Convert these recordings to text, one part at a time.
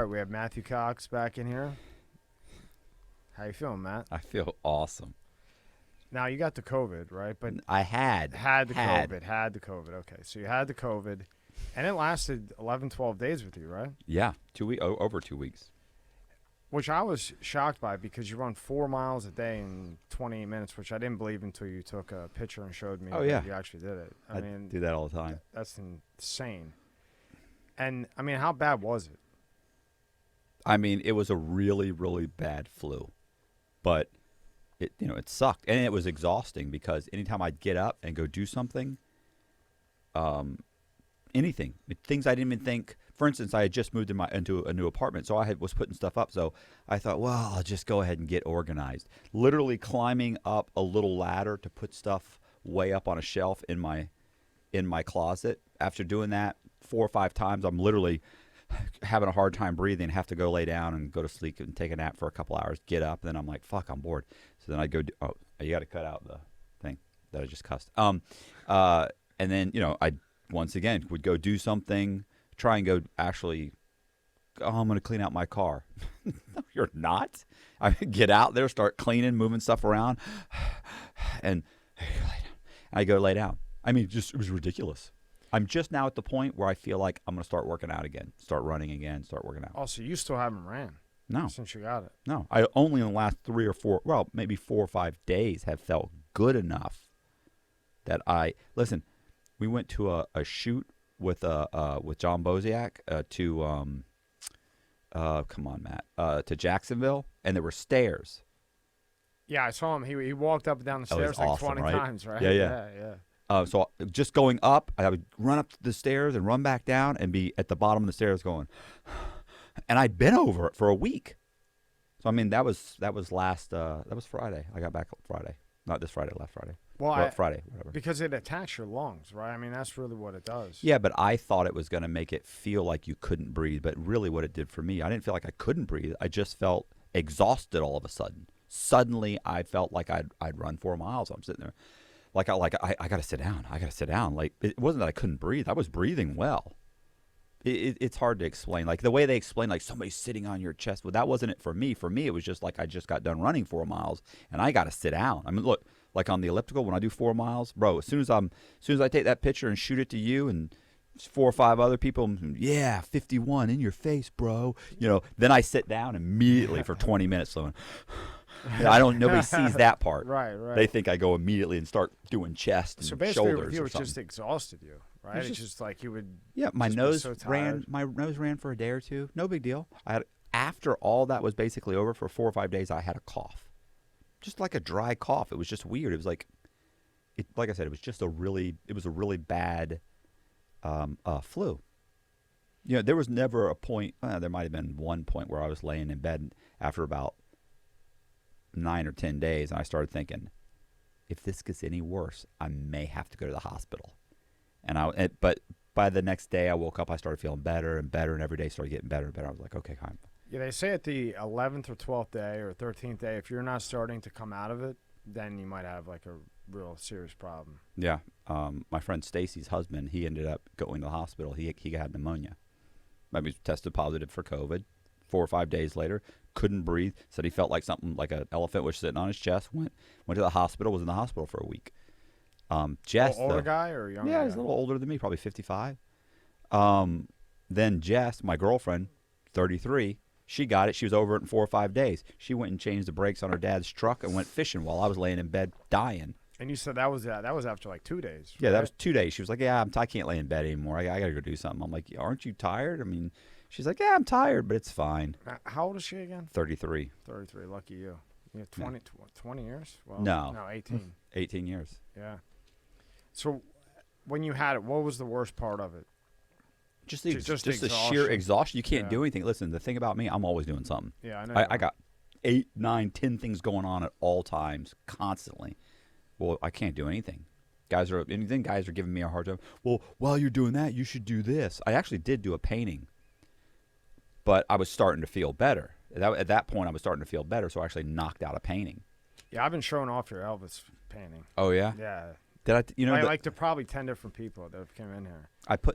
right, we have Matthew Cox back in here. How you feeling, Matt? I feel awesome. Now, you got the COVID, right? But I had the COVID. Okay, so you had the COVID, and it lasted 11, 12 days with you, right? Yeah, over 2 weeks. Which I was shocked by because you run 4 miles a day in 28 minutes, which I didn't believe until you took a picture and showed me that you actually did it. I mean, do that all the time. That's insane. And, I mean, how bad was it? I mean, it was a really, really bad flu. But, it sucked. And it was exhausting because anytime I'd get up and go do something, anything, things I didn't even think. For instance, I had just moved into a new apartment, so I was putting stuff up. So I thought, well, I'll just go ahead and get organized. Literally climbing up a little ladder to put stuff way up on a shelf in my closet. After doing that 4 or 5 times, I'm literally having a hard time breathing, have to go lay down and go to sleep and take a nap for a couple hours, get up, and then I'm like, fuck, I'm bored. So then I go, you got to cut out the thing that I just cussed. And then, I once again would go do something, try and go actually, I'm going to clean out my car. No, you're not. I get out there, start cleaning, moving stuff around, and I go lay down. I mean, it was ridiculous. I'm just now at the point where I feel like I'm going to start working out again, start running again, start working out. Oh, so you still haven't ran? No. Since you got it? No. I only in the last 3 or 4, well, maybe 4 or 5 days have felt good enough that listen, we went to a shoot with John Bosak to, come on, Matt, to Jacksonville, and there were stairs. Yeah, I saw him. He walked up and down the stairs like awesome, 20 right? times, right? Yeah. So just going up, I would run up the stairs and run back down and be at the bottom of the stairs going, and I'd been over it for a week. So I mean, that was Friday. I got back Friday, not this Friday, last Friday. Well, Friday, whatever. Because it attacks your lungs, right? I mean, that's really what it does. Yeah, but I thought it was going to make it feel like you couldn't breathe, but really what it did for me, I didn't feel like I couldn't breathe. I just felt exhausted all of a sudden. Suddenly, I felt like I'd run 4 miles. I'm sitting there. I got to sit down. I got to sit down. Like, it wasn't that I couldn't breathe. I was breathing well. It's hard to explain. Like, the way they explain, like, somebody's sitting on your chest. Well, that wasn't it for me. For me, it was just like I just got done running 4 miles, and I got to sit down. I mean, look, like on the elliptical, when I do 4 miles, bro, as soon as I take that picture and shoot it to you and 4 or 5 other people, yeah, 51 in your face, bro. Then I sit down immediately for 20 minutes. So nobody sees that part. Right. They think I go immediately and start doing chest and so basically shoulders. with you, or it something. just exhausted you, right? It's just like you would. Yeah, my just nose be so ran. tired. My nose ran for a day or two. No big deal. After all that was basically over for 4 or 5 days, I had a cough, just like a dry cough. It was just weird. It was like I said, it was just a really bad flu. There was never a point. There might have been one point where I was laying in bed after about 9 or 10 days, and I started thinking, if this gets any worse, I may have to go to the hospital. But by the next day, I woke up, I started feeling better and better, and every day started getting better and better. I was like, okay, fine. Yeah, they say at the 11th or 12th day or 13th day, if you're not starting to come out of it, then you might have like a real serious problem. Yeah. My friend Stacy's husband, he ended up going to the hospital. He had pneumonia. Maybe he tested positive for COVID. 4 or 5 days later, couldn't breathe. Said he felt like something like an elephant was sitting on his chest. Went to the hospital. Was in the hospital for a week. Jess, older guy or younger? Yeah, guy? he's a little older than me, probably 55. Then Jess, my girlfriend, 33. She got it. She was over it in 4 or 5 days. She went and changed the brakes on her dad's truck and went fishing while I was laying in bed dying. And you said that was after like 2 days. Yeah, right? that was 2 days. She was like, yeah, I can't lay in bed anymore. I got to go do something. I'm like, aren't you tired? I mean, she's like, yeah, I'm tired, but it's fine. How old is she again? 33. 33. Lucky you. You have 20 years? Well, No, 18. 18 years. Yeah. So when you had it, what was the worst part of it? Just the exhaustion. sheer exhaustion. You can't Yeah. do anything. Listen, the thing about me, I'm always doing something. Yeah, I know. I got 8, 9, 10 things going on at all times, constantly. Well, I can't do anything. Guys are giving me a hard time. Well, while you're doing that, you should do this. I actually did do a painting, but I was starting to feel better. At that point, I was starting to feel better, so I actually knocked out a painting. Yeah, I've been showing off your Elvis painting. Oh, yeah? Yeah. Did I? You know, like to probably 10 different people that have come in here.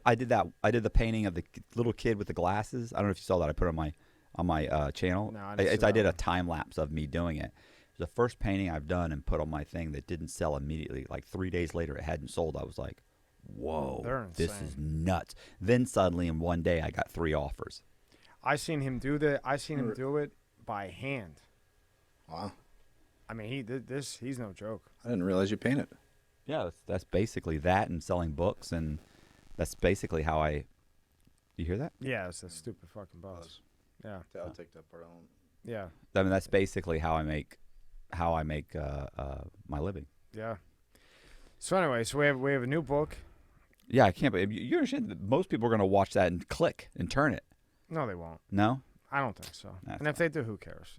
I did that. I did the painting of the little kid with the glasses. I don't know if you saw that. I put it on my channel. No, I did a time lapse of me doing it. It was the first painting I've done and put on my thing that didn't sell immediately. Like 3 days later, it hadn't sold. I was like, whoa, this is nuts. Then suddenly in one day, I got 3 offers. I seen him do it by hand. Wow. I mean, he's no joke. I didn't realize you painted. Yeah, that's basically that, and selling books, and that's basically how I. You hear that? Yeah, it's a stupid fucking buzz. Yeah. I'll take that part on. Yeah. I mean, that's basically how I make my living. Yeah. So anyway, we have a new book. Yeah, I can't. But you understand that most people are going to watch that and click and turn it. No, they won't. No, I don't think so. And if they do, who cares?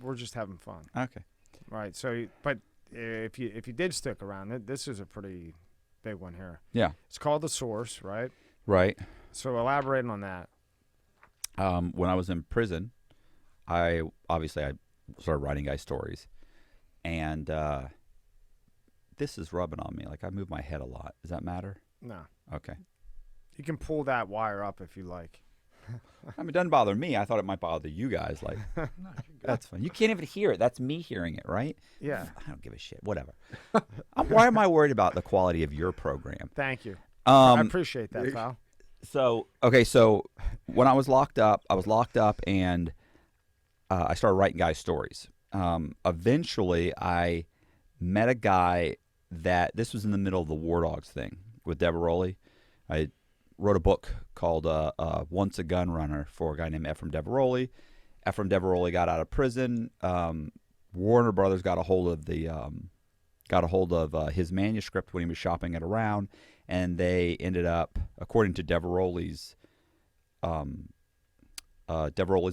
We're just having fun. Okay. Right. So, but if you did stick around, this is a pretty big one here. Yeah. It's called The Source, right? Right. So elaborate on that. When I was in prison, I started writing guy stories, and this is rubbing on me. Like I move my head a lot. Does that matter? No. Okay. You can pull that wire up if you like. I mean, it doesn't bother me. I thought it might bother you guys. Like, no, that's fine. You can't even hear it. That's me hearing it, right? Yeah. I don't give a shit. Whatever. Why am I worried about the quality of your program? Thank you. I appreciate that, pal. So when I was locked up, and I started writing guys' stories. Eventually, I met a guy this was in the middle of the War Dogs thing with Daberkoe. I wrote a book called Once a Gun Runner for a guy named Ephraim Daberkoe. Ephraim Daberkoe got out of prison. Warner Brothers got a hold of his manuscript when he was shopping it around, and they ended up, according to Daberkoe's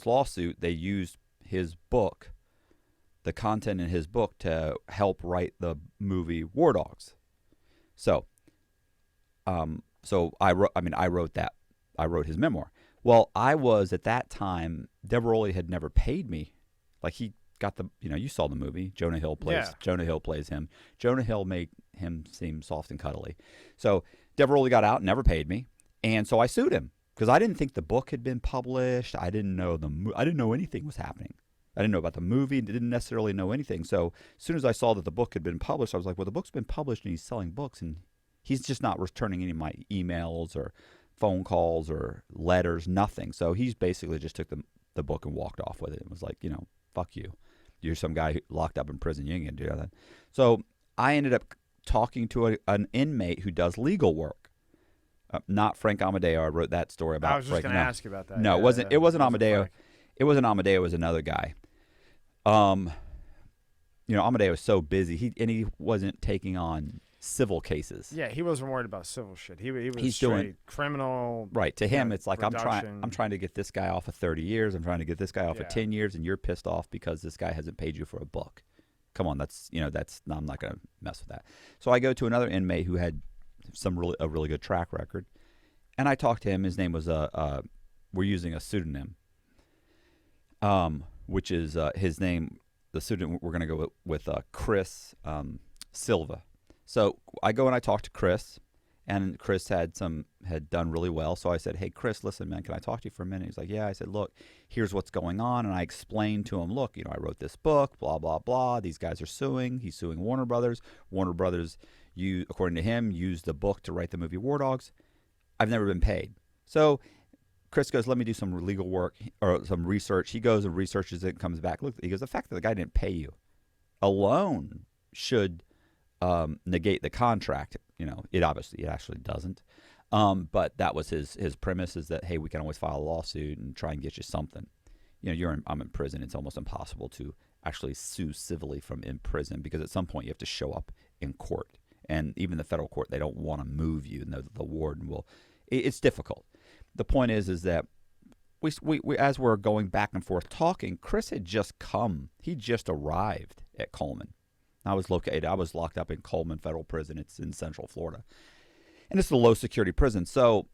lawsuit, they used his book, the content in his book, to help write the movie War Dogs. So I wrote that. I wrote his memoir. Well, I was at that time. Daberkoe had never paid me. Like he got you saw the movie. Jonah Hill plays him. Jonah Hill made him seem soft and cuddly. So Daberkoe got out, never paid me, and so I sued him because I didn't think the book had been published. I didn't know I didn't know anything was happening. I didn't know about the movie. Didn't necessarily know anything. So as soon as I saw that the book had been published, I was like, well, the book's been published, and he's selling books, and he's just not returning any of my emails or phone calls or letters, nothing. So he's basically just took the book and walked off with it and was like, fuck you. You're some guy locked up in prison. You ain't going to do that. So I ended up talking to an inmate who does legal work. Not Frank Amadeo. I wrote that story about. I was just going to ask you about that. No, it wasn't Amadeo. Frank. It wasn't Amadeo. It was another guy. Amadeo was so busy. He wasn't taking on civil cases. Yeah, he wasn't worried about civil shit. He's doing straight criminal. Right. To him, it's like reduction. I'm trying to get this guy off of 30 years. I'm trying to get this guy off of 10 years, and you're pissed off because this guy hasn't paid you for a book. Come on, I'm not going to mess with that. So I go to another inmate who had a really good track record, and I talked to him. His name was we're using a pseudonym, which is his name. The pseudonym we're going to go with Chris Silva. So I go and I talk to Chris, and Chris had done really well. So I said, hey, Chris, listen, man, can I talk to you for a minute? He's like, yeah. I said, look, here's what's going on. And I explained to him, look, I wrote this book, blah, blah, blah. These guys are suing. He's suing Warner Brothers. Warner Brothers, according to him, used the book to write the movie War Dogs. I've never been paid. So Chris goes, let me do some legal work or some research. He goes and researches it and comes back. Look, he goes, the fact that the guy didn't pay you alone should negate the contract. It actually doesn't. But that was his premise, is that, hey, we can always file a lawsuit and try and get you something. I'm in prison. It's almost impossible to actually sue civilly from in prison, because at some point you have to show up in court. And even the federal court, they don't want to move you, and the warden will. It's difficult. The point is that we as we're going back and forth talking, Chris had just come. He just arrived at Coleman. I was locked up in Coleman Federal Prison. It's in Central Florida, and it's a low security prison. So,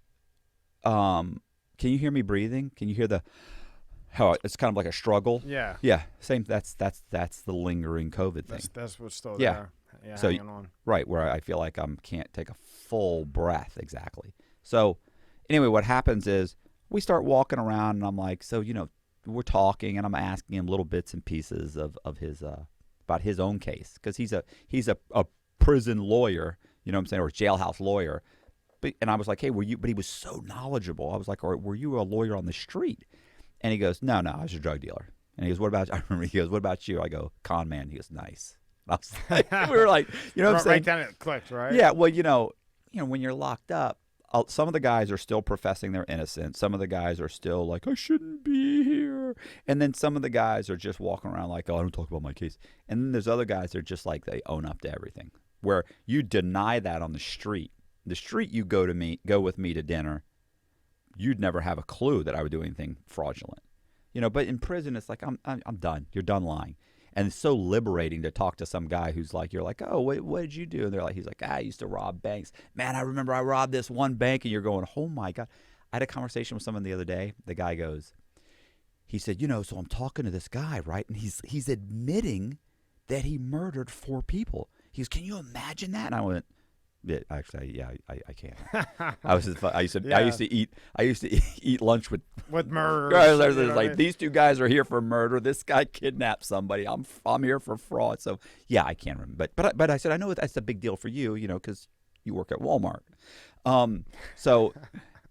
can you hear me breathing? Can you hear how it's kind of like a struggle? Yeah. Yeah. Same. That's the lingering COVID thing. That's what's still there. Yeah, so hanging on. right, where I feel like I can't take a full breath exactly. So anyway, what happens is we start walking around, and I'm like, so we're talking, and I'm asking him little bits and pieces of his about his own case, because he's a prison lawyer, you know what I'm saying, or jailhouse lawyer. And I was like, hey, were you? But he was so knowledgeable. I was like, were you a lawyer on the street? And he goes, no, I was a drug dealer. And he goes, what about? I remember he goes, what about you? I go, con man. He goes, nice. And I was like, we were like, you know what I'm saying? Right then it clicked, right? Yeah. Well, when you're locked up, some of the guys are still professing their innocence. Some of the guys are still like, I shouldn't be here. And then some of the guys are just walking around like, oh, I don't talk about my case. And then there's other guys that are just like, they own up to everything. Where you deny that on the street. The street, you go with me to dinner, you'd never have a clue that I would do anything fraudulent. But in prison, it's like, I'm done. You're done lying. And it's so liberating to talk to some guy who's like, you're like, oh, what did you do? And he's like, I used to rob banks. Man, I remember I robbed this one bank. And you're going, oh my God. I had a conversation with someone the other day. The guy goes, he said, so I'm talking to this guy, right? And he's admitting that he murdered 4 people. He goes, can you imagine that? And I went, yeah, actually, yeah, I can. I used to eat lunch with murderers. There's like, these 2 guys are here for murder. This guy kidnapped somebody. I'm here for fraud. So yeah, I can't remember. But I said, I know that's a big deal for you, because you work at Walmart. So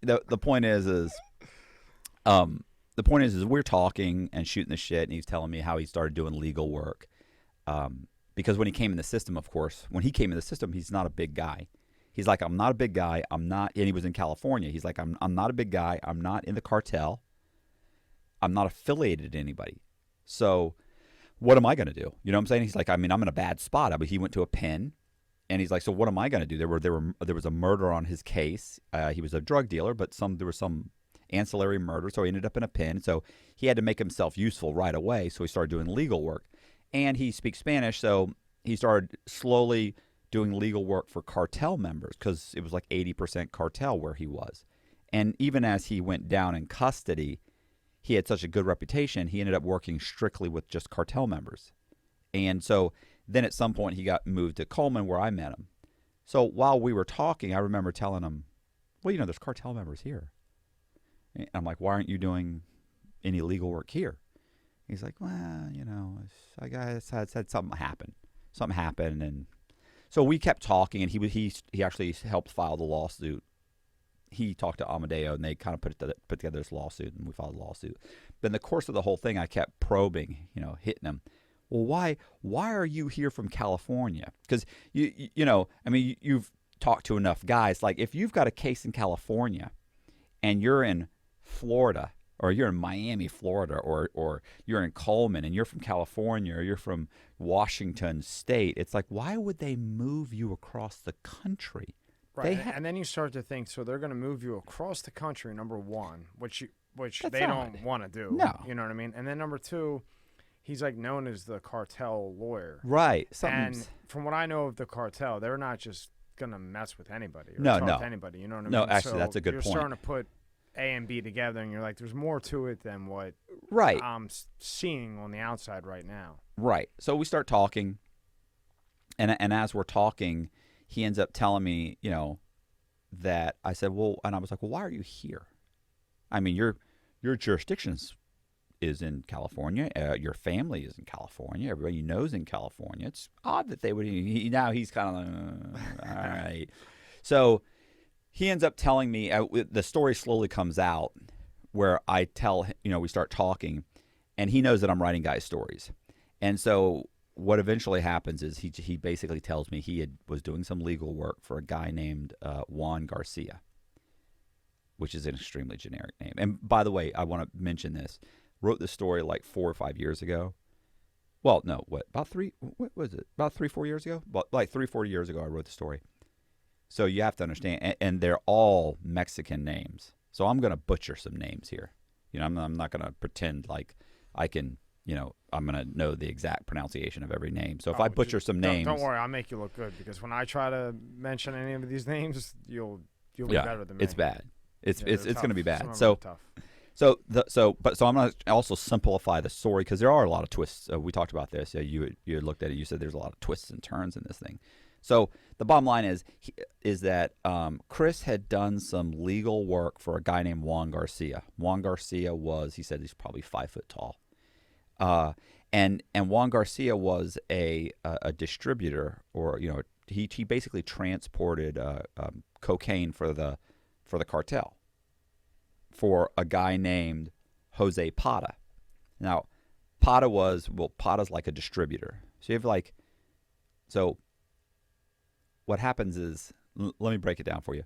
the point is we're talking and shooting the shit, and he's telling me how he started doing legal work. Because when he came in the system, of course, he's not a big guy. He's like, I'm not a big guy. I'm not, and he was in California. He's like, I'm not a big guy. I'm not in the cartel. I'm not affiliated to anybody. So what am I going to do? You know what I'm saying? He's like, I'm in a bad spot. He went to a pen, and he's like, so what am I going to do? There was a murder on his case. He was a drug dealer, but there was some ancillary murder, so he ended up in a pen. So he had to make himself useful right away. So he started doing legal work. And he speaks Spanish, so he started slowly doing legal work for cartel members, because it was like 80% cartel where he was. And even as he went down in custody, he had such a good reputation, he ended up working strictly with just cartel members. And so then at some point he got moved to Coleman, where I met him. So while we were talking, I remember telling him, well, there's cartel members here. And I'm like, why aren't you doing any legal work here? He's like, well, I guess I had something happen. Something happened, and so we kept talking, and he actually helped file the lawsuit. He talked to Amadeo, and they kind of put together this lawsuit, and we filed a lawsuit. But in the course of the whole thing, I kept probing, hitting him. Well, why are you here from California? Because you've talked to enough guys. Like, if you've got a case in California, and you're in Florida, or you're in Miami, Florida, or you're in Coleman, and you're from California, or you're from Washington State, it's like, why would they move you across the country? Right, and then you start to think, so they're going to move you across the country, number one, which That's they odd. don't want to do. No. You know what I mean? And then number 2, he's like known as the cartel lawyer. Right. And from what I know of the cartel, they're not just going to mess with anybody or No, talk no. to anybody. You know what I mean? No, actually, So that's a good you're point. starting to put A and B together, and you're like, there's more to it than what Right. I'm seeing on the outside right now. Right. So we start talking, and as we're talking, he ends up telling me, that I said, well, and I was like, well, why are you here? I mean, your jurisdiction is in California. Your family is in California. Everybody you know is in California. It's odd that they would. Now he's kind of like, all right. So he ends up telling me, the story slowly comes out where I tell, we start talking, and he knows that I'm writing guys' stories. And so what eventually happens is he basically tells me he was doing some legal work for a guy named Juan Garcia, which is an extremely generic name. And by the way, I want to mention this. Wrote this story like 4 or 5 years ago. Well, no, about 4 years ago? Like 3 or 4 years ago, I wrote the story. So you have to understand, and they're all Mexican names. So I'm going to butcher some names here. I'm not going to pretend like I can, I'm going to know the exact pronunciation of every name. So if I butcher some names. Don't worry, I'll make you look good, because when I try to mention any of these names, you'll be better than me. It's bad. It's going to be bad. So I'm going to also simplify the story because there are a lot of twists. We talked about this. You had looked at it. You said there's a lot of twists and turns in this thing. So the bottom line is that Chris had done some legal work for a guy named Juan Garcia. Juan Garcia he said he's probably 5 foot tall. And Juan Garcia was a distributor, or he basically transported cocaine for the cartel for a guy named Jose Pata. Now, Pata's like a distributor. So you have what happens is, let me break it down for you.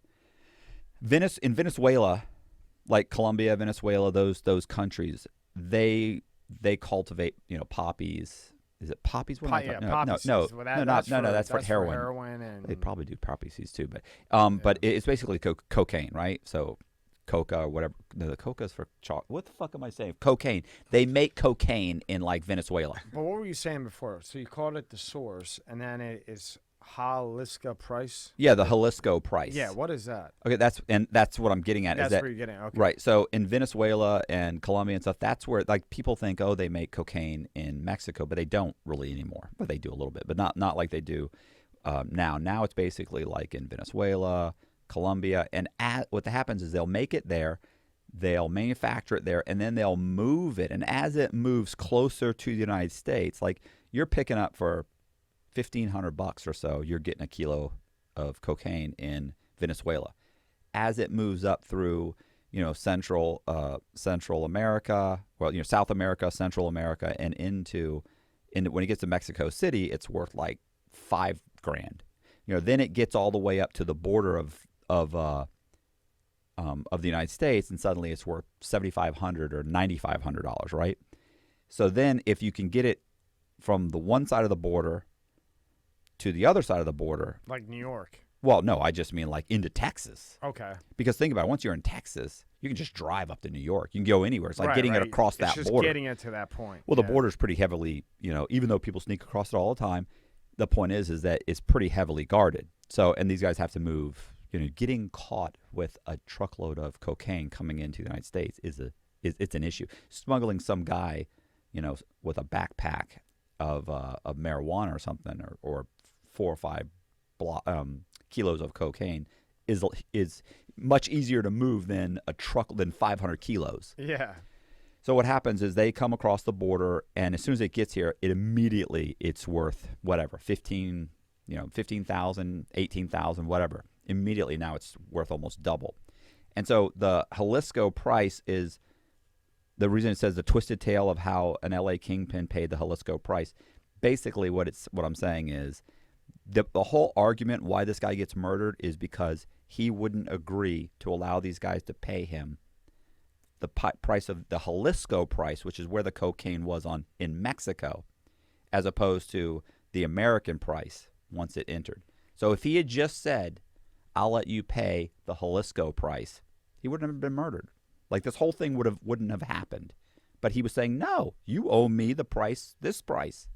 In Venezuela, like Colombia, Venezuela, those countries, they cultivate, poppies. Is it poppies? Poppy No, seeds. That's for heroin. And They probably do poppy seeds too, but it's basically cocaine, right? So coca or whatever. No, the coca is for chocolate. What the fuck am I saying? Cocaine. They make cocaine in like Venezuela. But what were you saying before? So you called it the source, and then it is Jalisco price. Yeah, the Jalisco price. Yeah, what is that? Okay, that's what I'm getting at. That's is that, where you're getting. Okay. Right. So in Venezuela and Colombia and stuff, that's where like people think, they make cocaine in Mexico, but they don't really anymore. But they do a little bit, but not like they do now. Now it's basically like in Venezuela, Colombia, and what happens is they'll make it there, they'll manufacture it there, and then they'll move it. And as it moves closer to the United States, like you're picking up for $1,500 or so, you're getting a kilo of cocaine in Venezuela. As it moves up through, Central America, South America, Central America, and when it gets to Mexico City, it's worth like $5,000. Then it gets all the way up to the border of the United States, and suddenly it's worth $7,500 or $9,500, right? So then, if you can get it from the one side of the border to the other side of the border, like New York. Well, no, I just mean like into Texas. Okay. Because think about it, once you're in Texas, you can just drive up to New York. You can go anywhere. It's like getting it across that border. It's just getting it to that point. Well, the border's pretty heavily, even though people sneak across it all the time, the point is that it's pretty heavily guarded. So, and these guys have to move. Getting caught with a truckload of cocaine coming into the United States it's an issue. Smuggling some guy, with a backpack of marijuana or something, or 4 or 5 kilos of cocaine is much easier to move than 500 kilos. Yeah. So what happens is they come across the border, and as soon as it gets here, it's worth whatever, 15,000, 18,000, whatever. Immediately now it's worth almost double. And so the Jalisco price is the reason it says the twisted tale of how an LA Kingpin paid the Jalisco price. Basically what I'm saying is the whole argument why this guy gets murdered is because he wouldn't agree to allow these guys to pay him the price of the Jalisco price, which is where the cocaine was in Mexico, as opposed to the American price once it entered. So if he had just said, I'll let you pay the Jalisco price, he wouldn't have been murdered. Like this whole thing wouldn't have happened. But he was saying, no, you owe me the price, this price.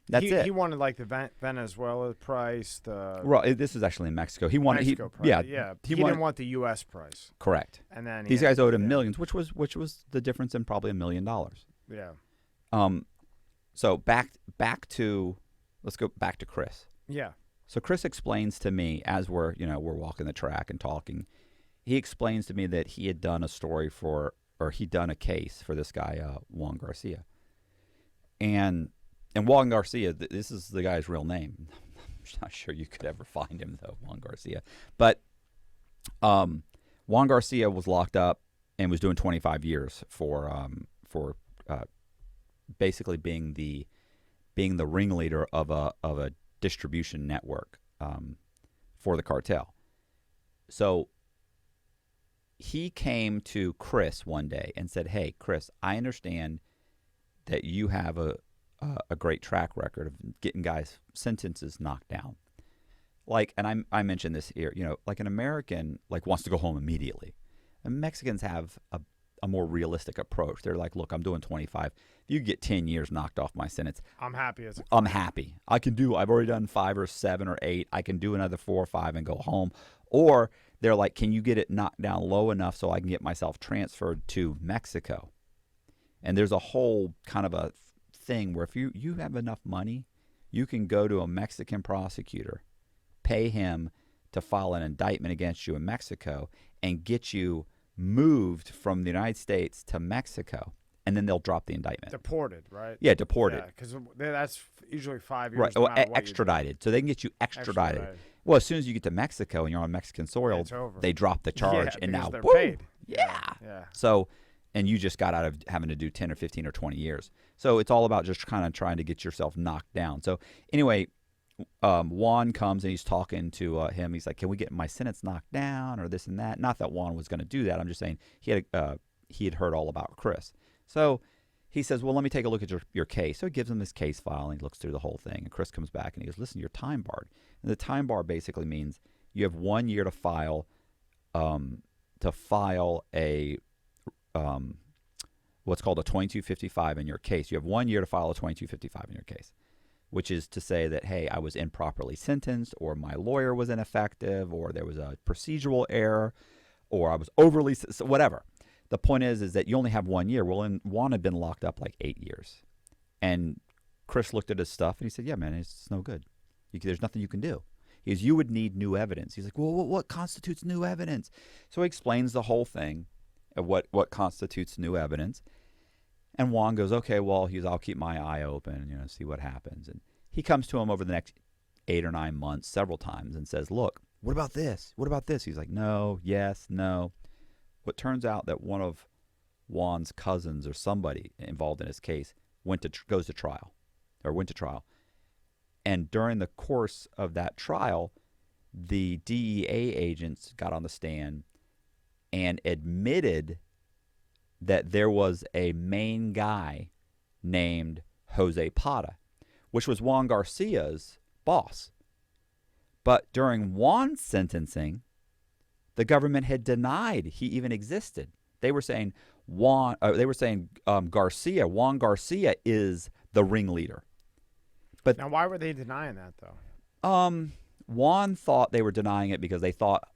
That's it. He wanted like the Venezuela price. This is actually in Mexico. He wanted Mexico price. Yeah. He didn't want the U.S. price. Correct. And then these guys owed him millions, which was the difference in probably $1 million. Yeah. So let's go back to Chris. Yeah. So Chris explains to me as we're walking the track and talking. He explains to me that he had done he'd done a case for this guy Juan Garcia. And Juan Garcia, this is the guy's real name. I'm not sure you could ever find him though, Juan Garcia. But Juan Garcia was locked up and was doing 25 years for basically being the ringleader of a distribution network for the cartel. So he came to Chris one day and said, "Hey, Chris, I understand that you have a great track record of getting guys' sentences knocked down. Like, and I mentioned this here, like an American wants to go home immediately. And Mexicans have a more realistic approach. They're like, look, I'm doing 25. If you get 10 years knocked off my sentence, I'm happy. I'm happy. I've already done 5 or 7 or 8. I can do another 4 or 5 and go home. Or they're like, can you get it knocked down low enough so I can get myself transferred to Mexico? And there's a whole kind of a thing where if you have enough money, you can go to a Mexican prosecutor, pay him to file an indictment against you in Mexico, and get you moved from the United States to Mexico, and then they'll drop the indictment. Deported, right? Yeah, deported. Yeah, because that's usually 5 years. Right, No or matter what extradited. So they can get you extradited. Well, as soon as you get to Mexico and you're on Mexican soil, they drop the charge, and now, they're boom, paid. Yeah. Yeah. So, and you just got out of having to do 10 or 15 or 20 years. So it's all about just kind of trying to get yourself knocked down. So anyway, Juan comes and he's talking to him. He's like, can we get my sentence knocked down or this and that? Not that Juan was going to do that. I'm just saying he had heard all about Chris. So he says, well, let me take a look at your case. So he gives him this case file, and he looks through the whole thing. And Chris comes back, and he goes, listen, you're time barred. And the time bar basically means you have 1 year to file a what's called a 2255 in your case. You have 1 year to file a 2255 in your case, which is to say that, hey, I was improperly sentenced, or my lawyer was ineffective, or there was a procedural error, or I was overly, whatever. The point is that you only have 1 year. Well, and Juan had been locked up like 8 years. And Chris looked at his stuff, and he said, yeah, man, it's no good. There's nothing you can do. He goes, you would need new evidence. He's like, well, what constitutes new evidence? So he explains the whole thing of what constitutes new evidence. And Juan goes, okay, well, I'll keep my eye open, see what happens. And he comes to him over the next 8 or 9 months several times and says, look, what about this? What about this? He's like, no, yes, no. Well, it turns out that one of Juan's cousins or somebody involved in his case went to trial. And during the course of that trial, the DEA agents got on the stand and admitted that there was a main guy named Jose Pata, which was Juan Garcia's boss. But during Juan's sentencing, the government had denied he even existed. They were saying Juan Garcia is the ringleader. But now, why were they denying that though? Juan thought they were denying it because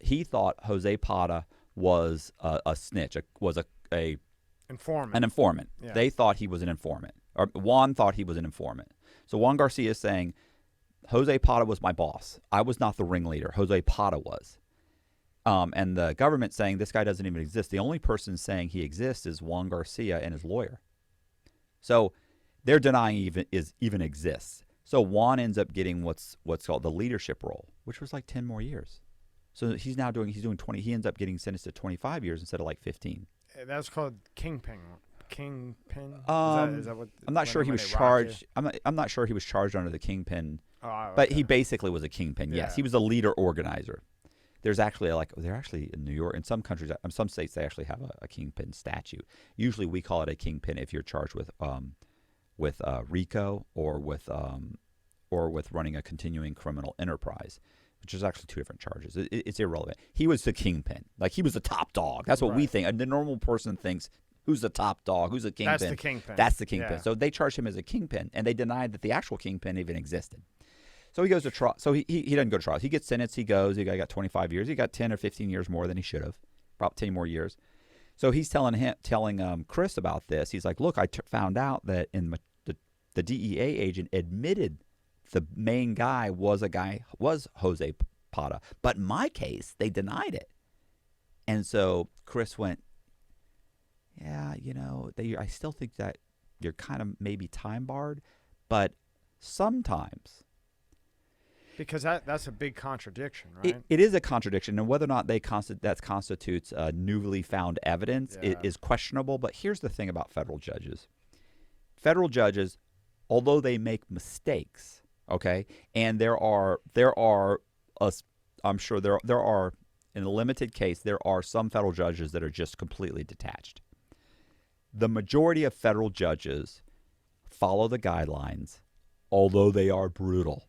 he thought Jose Pata was a snitch, was a informant. An informant. Yeah. They thought he was an informant. Or Juan thought he was an informant. So Juan Garcia is saying, Jose Pata was my boss. I was not the ringleader. Jose Pata was. And the government saying this guy doesn't even exist. The only person saying he exists is Juan Garcia and his lawyer. So they're denying even exists. So Juan ends up getting what's called the leadership role, which was like 10 more years. So he's doing 20. He ends up getting sentenced to 25 years instead of like 15. That's called Kingpin. Kingpin. Is that what? I'm not sure he was charged. I'm not sure he was charged under the Kingpin. Oh, okay. But he basically was a kingpin. Yeah. Yes, he was a leader organizer. There's actually they're actually in New York. In some countries, in some states, they actually have a kingpin statue. Usually, we call it a kingpin if you're charged with RICO or with running a continuing criminal enterprise, which is actually two different charges. It's irrelevant. He was the kingpin. Like, he was the top dog. That's what we think. And the normal person thinks, who's the top dog? Who's the kingpin? That's the kingpin. That's the kingpin. Yeah. So they charged him as a kingpin, and they denied that the actual kingpin even existed. So he goes to trial. So he doesn't go to trial. He gets sentenced. He goes. He got 25 years. He got 10 or 15 years more than he should have. Probably 10 more years. So he's telling Chris about this. He's like, look, I found out that the DEA agent admitted the main guy was Jose Pata. But in my case, they denied it. And so Chris went, yeah, I still think that you're kind of maybe time barred, but sometimes. Because that's a big contradiction, right? It is a contradiction, and whether or not that constitutes newly found evidence is questionable. But here's the thing about federal judges. Federal judges, although they make mistakes, okay, and I'm sure there are, in a limited case, there are some federal judges that are just completely detached. The majority of federal judges follow the guidelines, although they are brutal.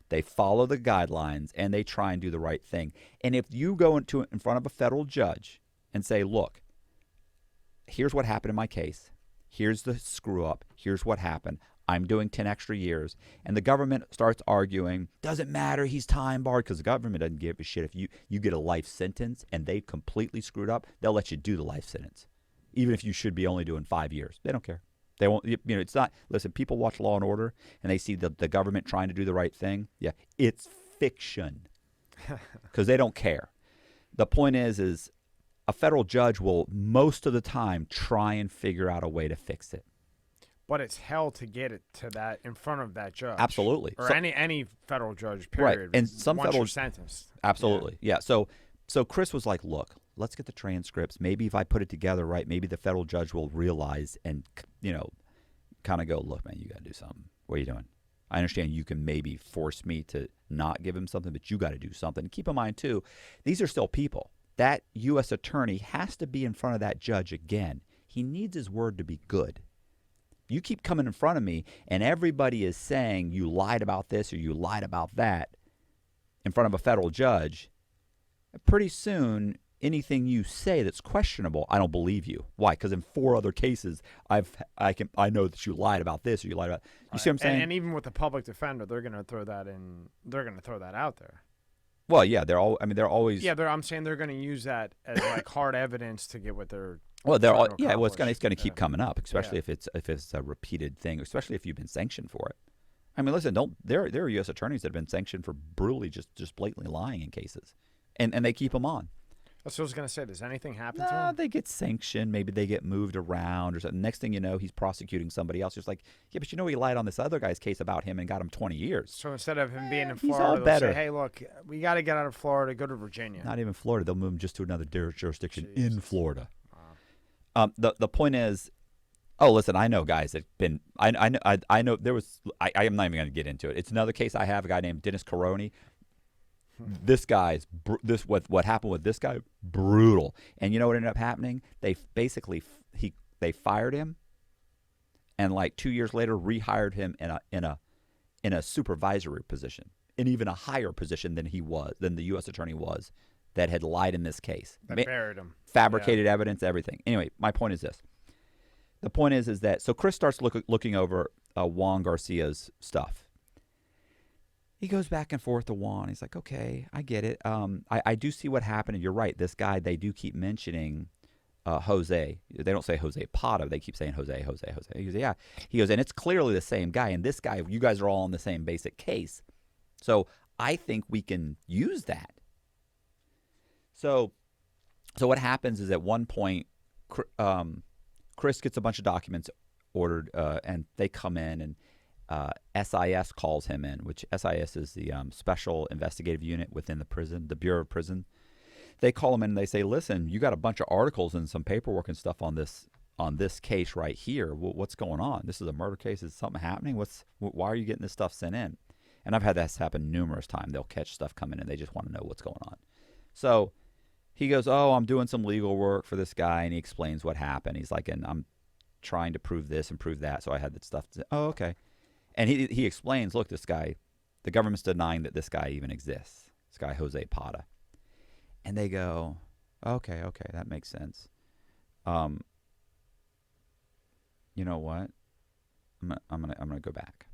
They follow the guidelines, and they try and do the right thing. And if you go in front of a federal judge and say, look, here's what happened in my case. Here's the screw up. Here's what happened. I'm doing 10 extra years. And the government starts arguing, doesn't matter, he's time barred, because the government doesn't give a shit. If you get a life sentence and they completely screwed up, they'll let you do the life sentence, even if you should be only doing 5 years. They don't care. They won't, it's not, listen, people watch Law and Order and they see the government trying to do the right thing. Yeah, it's fiction because they don't care. The point is a federal judge will most of the time try and figure out a way to fix it. But it's hell to get it to that in front of that judge. Absolutely. Or any federal judge, period. Right. And some once federal you're sentenced. Absolutely. Yeah. So Chris was like, look, let's get the transcripts. Maybe if I put it together right, maybe the federal judge will realize and, kind of go, look, man, you got to do something. What are you doing? I understand you can maybe force me to not give him something, but you got to do something. Keep in mind, too, these are still people. That U.S. attorney has to be in front of that judge again. He needs his word to be good. You keep coming in front of me, and everybody is saying you lied about this or you lied about that in front of a federal judge. Pretty soon, anything you say that's questionable, I don't believe you. Why? Because in 4 other cases, I know that you lied about this or you lied about. You see what I'm saying? And even with the public defender, they're going to throw that in. They're going to throw that out there. Well, yeah, they're always. Yeah, I'm saying they're going to use that as like hard evidence to get what they're. Well, it's going to keep coming up, especially if it's a repeated thing, especially if you've been sanctioned for it. I mean, listen, there are U.S. attorneys that have been sanctioned for brutally just blatantly lying in cases, and they keep them on. That's what I was going to say. Does anything happen to him? They get sanctioned. Maybe they get moved around or something. Next thing you know, he's prosecuting somebody else. Just like, yeah, but he lied on this other guy's case about him and got him 20 years. So instead of him being in he's Florida, all better. they'll say, hey, look, we got to get out of Florida, go to Virginia. Not even Florida. They'll move him just to another jurisdiction in Florida. Wow. The point is, listen, I know guys that been. I know there was. I am not even going to get into it. It's another case I have. A guy named Dennis Kory. This guy's what happened with this guy, brutal. And you know what ended up happening? They basically they fired him, and like 2 years later rehired him in a supervisory position, in even a higher position than the U.S. attorney was that had lied in this case. That buried him. Fabricated evidence, everything. Anyway, my point is this. The point is that so Chris starts looking over Juan Garcia's stuff. He goes back and forth to Juan. He's like, okay, I get it. I do see what happened. And you're right. This guy, they do keep mentioning Jose. They don't say Jose Pata. They keep saying Jose. He goes, yeah. He goes, and it's clearly the same guy. And this guy, you guys are all on the same basic case. So I think we can use that. So what happens is at one point, Chris gets a bunch of documents ordered, and they come in, and SIS calls him in, which SIS is the Special Investigative Unit within the prison, the Bureau of Prison. They call him in and they say, listen, you got a bunch of articles and some paperwork and stuff on this case right here. What's going on? This is a murder case. Is something happening? Why are you getting this stuff sent in? And I've had this happen numerous times. They'll catch stuff coming in. They just want to know what's going on. So he goes, I'm doing some legal work for this guy, and he explains what happened. He's like, and I'm trying to prove this and prove that. So I had that stuff. Okay. And he explains, look, this guy, the government's denying that this guy even exists. This guy, Jose Pata. And they go, okay, that makes sense. You know what? I'm gonna go back.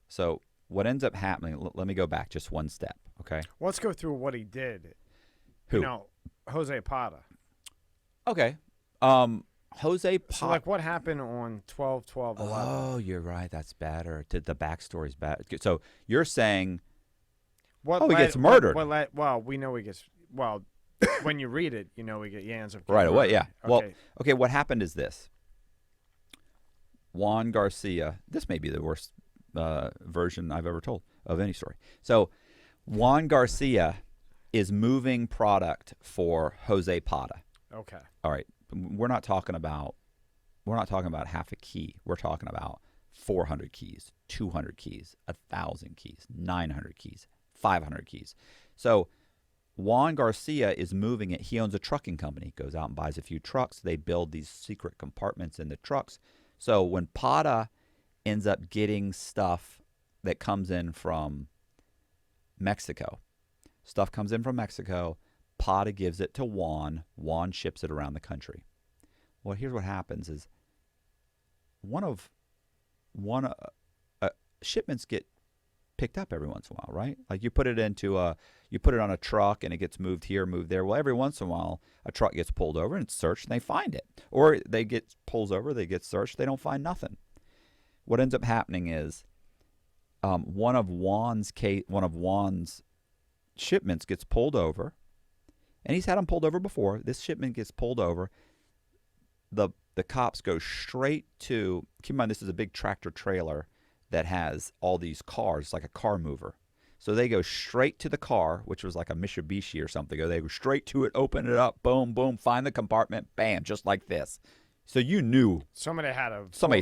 So what ends up happening? Let me go back just one step, okay? Let's go through what he did. Who? Jose Pata. Okay. Jose Pata. So, like, what happened on 12/12/11? Oh, you're right. That's better. The backstory's bad. So you're saying, he gets murdered. We know he gets. Well, when you read it, you know he ends up right away. Yeah. Okay. Well, okay. What happened is this. Juan Garcia. This may be the worst version I've ever told of any story. So, Juan Garcia is moving product for Jose Pata. Okay. All right. We're not talking about half a key. We're talking about 400 keys, 200 keys, 1,000 keys, 900 keys, 500 keys. So Juan Garcia is moving it. He owns a trucking company. Goes out and buys a few trucks. They build these secret compartments in the trucks. So when Pata ends up getting stuff that comes in from Mexico, Pata gives it to Juan. Juan ships it around the country. Well, here's what happens is one of shipments get picked up every once in a while, right? Like you put it on a truck and it gets moved here, moved there. Well, every once in a while, a truck gets pulled over and it's searched and they find it. Or they get pulls over, they get searched, they don't find nothing. What ends up happening is one of Juan's shipments gets pulled over, and he's had them pulled over before. This shipment gets pulled over. The cops go straight to, keep in mind this is a big tractor trailer that has all these cars, like a car mover. So they go straight to the car, which was like a Mitsubishi or something. They go straight to it, open it up, boom, boom, find the compartment, bam, just like this. So you knew somebody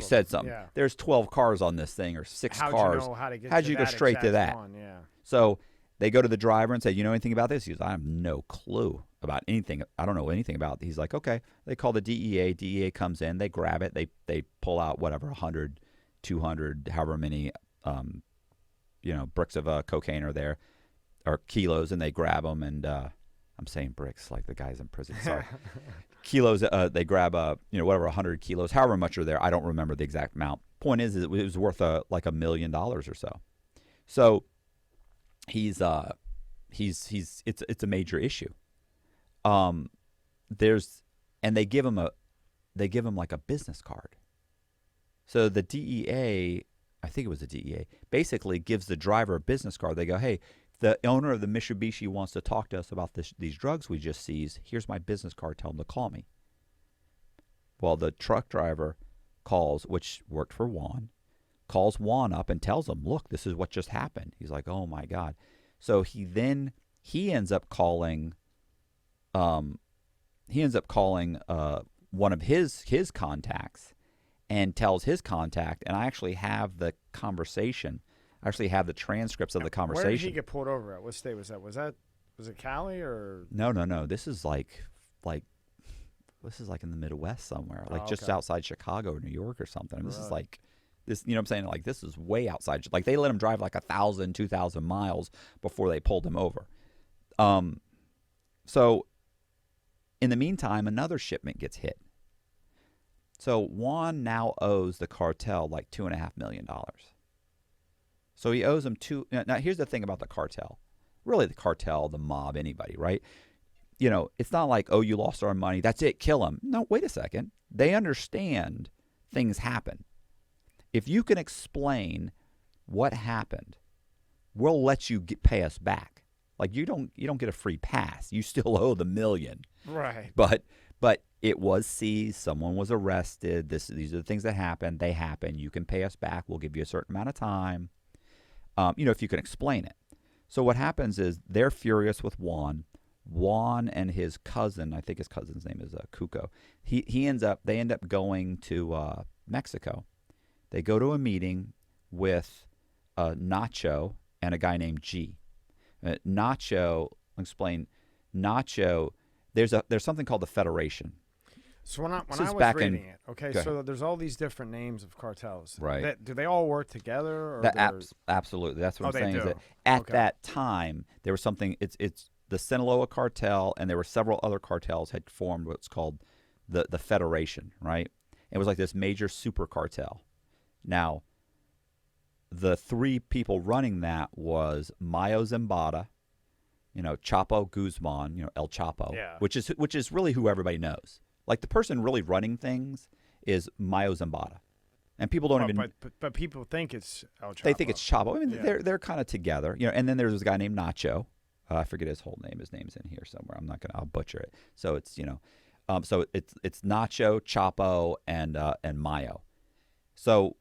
said something. Yeah. There's 12 cars on this thing or 6 cars. How'd you go straight to that? Yeah. So they go to the driver and say, you know anything about this? He goes, I have no clue about anything. I don't know anything about it. He's like, okay. They call the DEA. DEA comes in. They grab it. They pull out whatever, 100, 200, however many, bricks of cocaine are there, or kilos, and they grab them. And I'm saying bricks like the guys in prison. Sorry. Kilos, they grab, whatever, 100 kilos, however much are there. I don't remember the exact amount. Point is it was worth like $1 million or so. So it's a major issue. And they give him like a business card. So the DEA, I think it was the DEA, basically gives the driver a business card. They go, hey, the owner of the Mitsubishi wants to talk to us about these drugs we just seized. Here's my business card. Tell him to call me. Well, the truck driver calls, which worked for Juan, calls Juan up and tells him, look, this is what just happened. He's like, oh, my God. So he ends up calling one of his contacts and tells his contact, and I actually have the conversation. I actually have the transcripts of the conversation. Where did he get pulled over at? What state was that? Was it Cali or? No. This is like in the Midwest somewhere, like just outside Chicago or New York or something. And this is like this, you know what I'm saying? Like this is way outside. Like they let him drive like 1,000, 2,000 miles before they pulled him over. So in the meantime, another shipment gets hit. So Juan now owes the cartel like $2.5 million. So he owes them Now, here's the thing about the cartel. Really, the cartel, the mob, anybody, right? It's not like, oh, you lost our money. That's it. Kill him. No, wait a second. They understand things happen. If you can explain what happened, we'll let you pay us back. Like you don't get a free pass. You still owe the $1 million. Right. But it was seized. Someone was arrested. These are the things that happen. They happen. You can pay us back. We'll give you a certain amount of time. If you can explain it. So what happens is they're furious with Juan. Juan and his cousin, I think his cousin's name is Cuco. They end up going to Mexico. They go to a meeting with Nacho and a guy named G. Nacho, I'll explain. Nacho, there's something called the Federation. So when I was reading it, okay, so there's all these different names of cartels. Right. Do they all work together? Or absolutely. That's what I'm saying. Is that at that time, there was something, it's the Sinaloa cartel, and there were several other cartels had formed what's called the Federation, right? It was like this major super cartel. Now, the 3 people running that was Mayo Zambada, Chapo Guzman, El Chapo, which is really who everybody knows. Like the person really running things is Mayo Zambada, and people don't even. But people think it's El Chapo. They think it's Chapo. I mean, they're kind of together, And then there's a guy named Nacho. I forget his whole name. His name's in here somewhere. I'll butcher it. So it's so it's Nacho, Chapo, and Mayo. So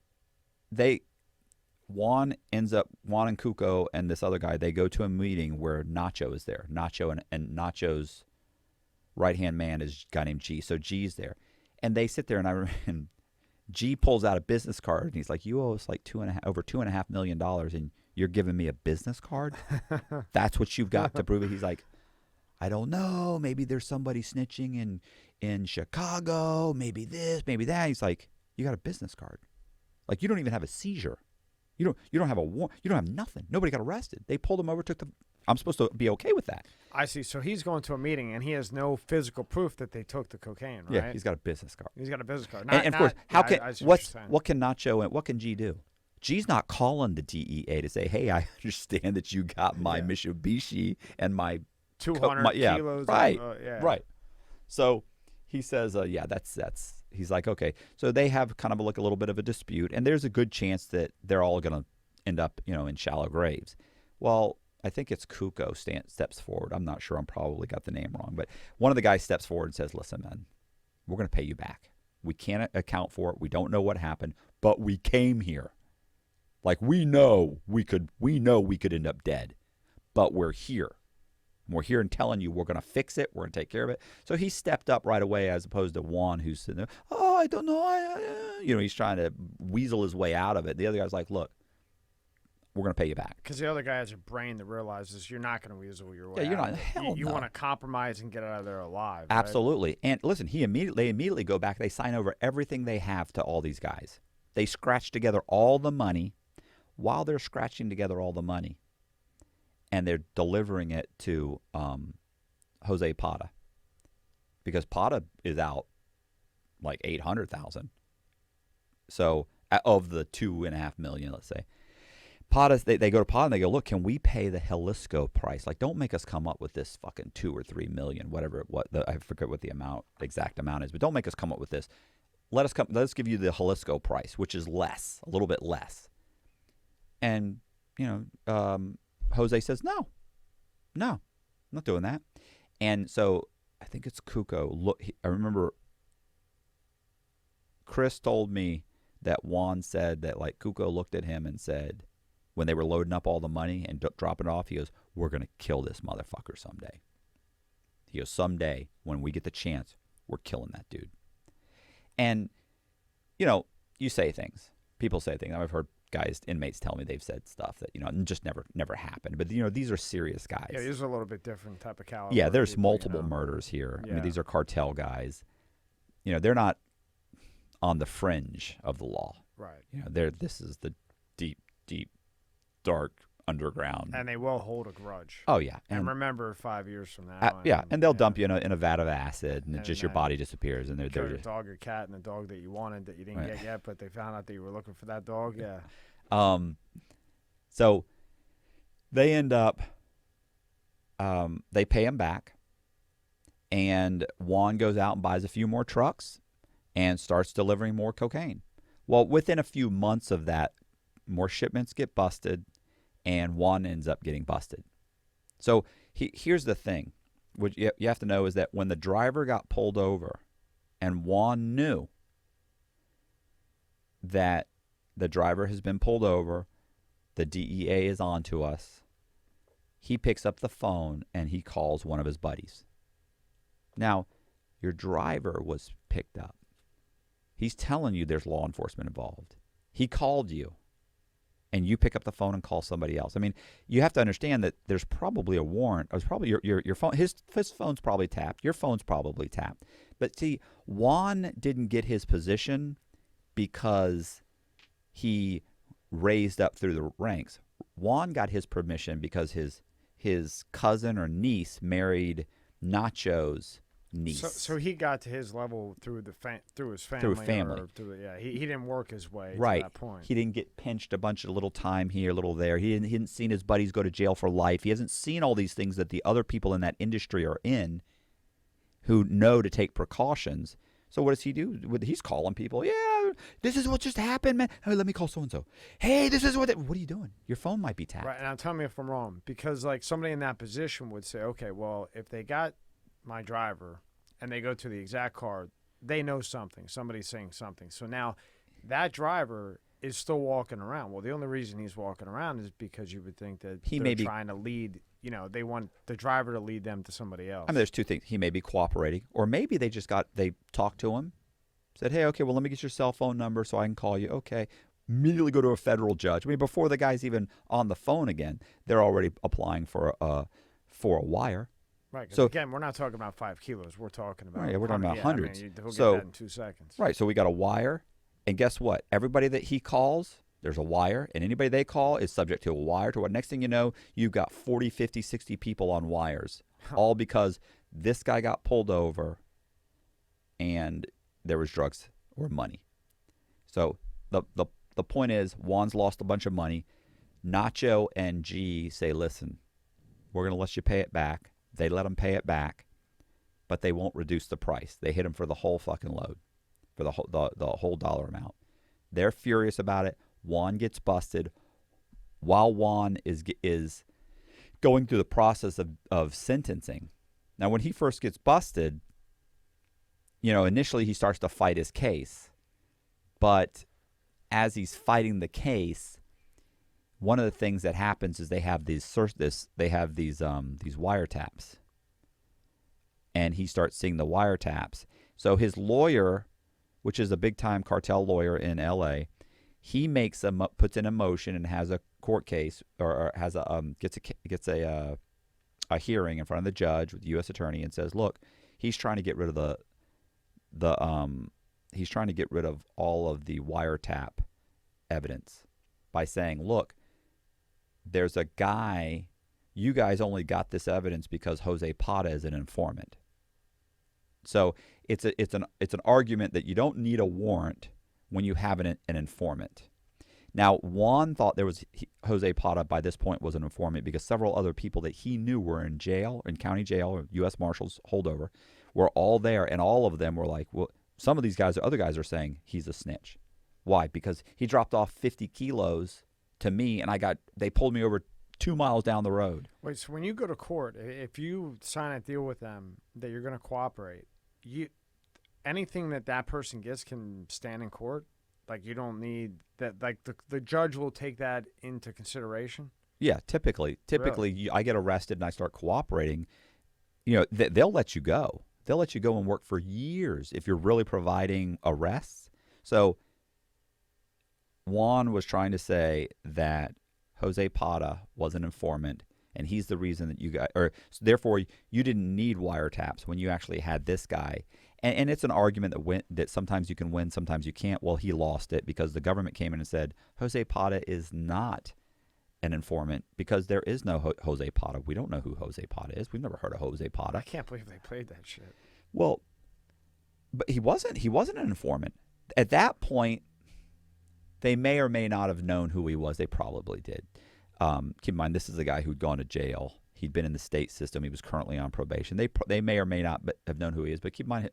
Juan and Cuco and this other guy, they go to a meeting where Nacho is there. Nacho and Nacho's right-hand man is a guy named G. So G's there. And they sit there, and G pulls out a business card, and he's like, you owe us like over $2.5 million, and you're giving me a business card? That's what you've got to prove it? He's like, I don't know. Maybe there's somebody snitching in Chicago. Maybe this, maybe that. He's like, you got a business card. Like, you don't even have a seizure. You don't have a warrant. You don't have nothing. Nobody got arrested. They pulled him over, I'm supposed to be okay with that. I see. So he's going to a meeting, and he has no physical proof that they took the cocaine, right? Yeah, he's got a business card. He's got a business card. And of course, what can Nacho and what can G do? G's not calling the DEA to say, "Hey, I understand that you got my Mitsubishi and my 200 kilos." Right, right. So he says, "Yeah, that's." He's like, "Okay." So they have kind of a little bit of a dispute, and there's a good chance that they're all going to end up, in shallow graves. Well, I think it's Kuko steps forward. I'm not sure. I'm probably got the name wrong, but one of the guys steps forward and says, "Listen, man, we're going to pay you back. We can't account for it. We don't know what happened, but we came here. Like we know we could end up dead, but we're here. We're here and telling you we're going to fix it. We're going to take care of it." So he stepped up right away, as opposed to Juan, who's sitting there. "Oh, I don't know. He's trying to weasel his way out of it. The other guy's like, "Look, we're going to pay you back." Because the other guy has a brain that realizes you're not going to weasel your way out. Yeah, you're not. Hell you want to compromise and get out of there alive. Absolutely. Right? And listen, they immediately go back. They sign over everything they have to all these guys. They scratch together all the money. While they're scratching together all the money, and they're delivering it to Jose Pata, because Pata is out like $800,000. So of the $2.5 million, let's say, Pata, they go to Pata and they go, "Look, can we pay the Jalisco price? Like, don't make us come up with this fucking $2 or $3 million, whatever. I forget what the exact amount is, but don't make us come up with this. Let us give you the Jalisco price, which is less, a little bit less." And, Jose says, no, I'm not doing that. And so I think it's Kuko. I remember Chris told me that Juan said that, like, Kuko looked at him and said, when they were loading up all the money and dropping it off, he goes, "We're going to kill this motherfucker someday." He goes, "Someday, when we get the chance, we're killing that dude." And, you say things. People say things. I've heard inmates tell me they've said stuff that, just never happened. But, these are serious guys. Yeah, these are a little bit different type of caliber. Yeah, there's multiple murders here. Yeah. I mean, these are cartel guys. They're not on the fringe of the law. Right. This is the deep, deep, dark underground. And they will hold a grudge. Oh, yeah. And remember 5 years from now. And they'll dump you in a vat of acid, and just your body disappears. And they're your dog, your cat, and the dog that you wanted that you didn't get yet, but they found out that you were looking for that dog. Yeah. So they end up, they pay him back, and Juan goes out and buys a few more trucks and starts delivering more cocaine. Well, within a few months of that, more shipments get busted, and Juan ends up getting busted. So here's the thing. What you have to know is that when the driver got pulled over and Juan knew that the driver has been pulled over, the DEA is on to us, he picks up the phone and he calls one of his buddies. Now, your driver was picked up. He's telling you there's law enforcement involved. He called you, and you pick up the phone and call somebody else. I mean, you have to understand that there's probably a warrant. It was probably your phone. His phone's probably tapped. Your phone's probably tapped. But see, Juan didn't get his position because he raised up through the ranks. Juan got his permission because his cousin or niece married Nacho's niece. So he got to his level through his family. Through family. He didn't work his way to that point. He didn't get pinched a bunch of little time here, little there. He hadn't seen his buddies go to jail for life. He hasn't seen all these things that the other people in that industry are in, who know to take precautions. So what does he do? He's calling people. Yeah, this is what just happened, man. Hey, let me call so-and-so. Hey, this is what are you doing? Your phone might be tapped. Right, and now tell me if I'm wrong. Because, like, somebody in that position would say, okay, well, if they got my driver and they go to the exact car, they know something. Somebody's saying something. So now that driver is still walking around. Well, the only reason he's walking around is because you would think that they're trying to lead, they want the driver to lead them to somebody else. I mean, there's two things. He may be cooperating, or maybe they talked to him, said, hey, okay, well, let me get your cell phone number so I can call you. Okay. Immediately go to a federal judge. I mean, before the guy's even on the phone again, they're already applying for a wire. Right. So again, we're not talking about 5 kilos. We're talking about we're talking about hundreds. He'll get that in 2 seconds. Right. So we got a wire, and guess what? Everybody that he calls There's a wire, and anybody they call is subject to a wire. To what? Next thing you know, you've got 40, 50, 60 people on wires, all because this guy got pulled over and there was drugs or money. So the point is, Juan's lost a bunch of money. Nacho and G say, listen, we're going to let you pay it back. They let him pay it back, but they won't reduce the price. They hit him for the whole fucking load, for the whole dollar amount. They're furious about it. Juan gets busted. While Juan is going through the process of sentencing. Now, when he first gets busted, initially he starts to fight his case. But as he's fighting the case, one of the things that happens is they have these wiretaps, and he starts seeing the wiretaps. So his lawyer, which is a big time cartel lawyer in L.A., he puts in a motion and has a court case, or has gets a hearing in front of the judge with the U.S. attorney, and says, look, he's trying to get rid of he's trying to get rid of all of the wiretap evidence by saying, look, there's a guy, you guys only got this evidence because Jose Pata is an informant. So it's an argument that you don't need a warrant when you have an informant. Now, Juan thought Jose Pata by this point was an informant because several other people that he knew were in jail, in county jail, or U.S. Marshals holdover, were all there, and all of them were like, well, some of these guys, other guys are saying he's a snitch. Why? Because he dropped off 50 kilos to me, and they pulled me over 2 miles down the road. Wait, so when you go to court, if you sign a deal with them that you're going to cooperate, anything that person gets can stand in court? Like, you don't need that, like the judge will take that into consideration? Yeah, typically really? I get arrested and I start cooperating, they'll let you go. They'll let you go and work for years if you're really providing arrests. So Juan was trying to say that Jose Pata was an informant, and he's the reason that you got, or therefore you didn't need wiretaps when you actually had this guy. And it's an argument that sometimes you can win, sometimes you can't. Well, he lost it because the government came in and said Jose Pata is not an informant because there is no Jose Pata. We don't know who Jose Pata is. We've never heard of Jose Pata. I can't believe they played that shit. Well, but he wasn't an informant. At that point, they may or may not have known who he was. They probably did. Keep in mind, this is a guy who'd gone to jail. He'd been in the state system. He was currently on probation. They may or may not have known who he is. But keep in mind,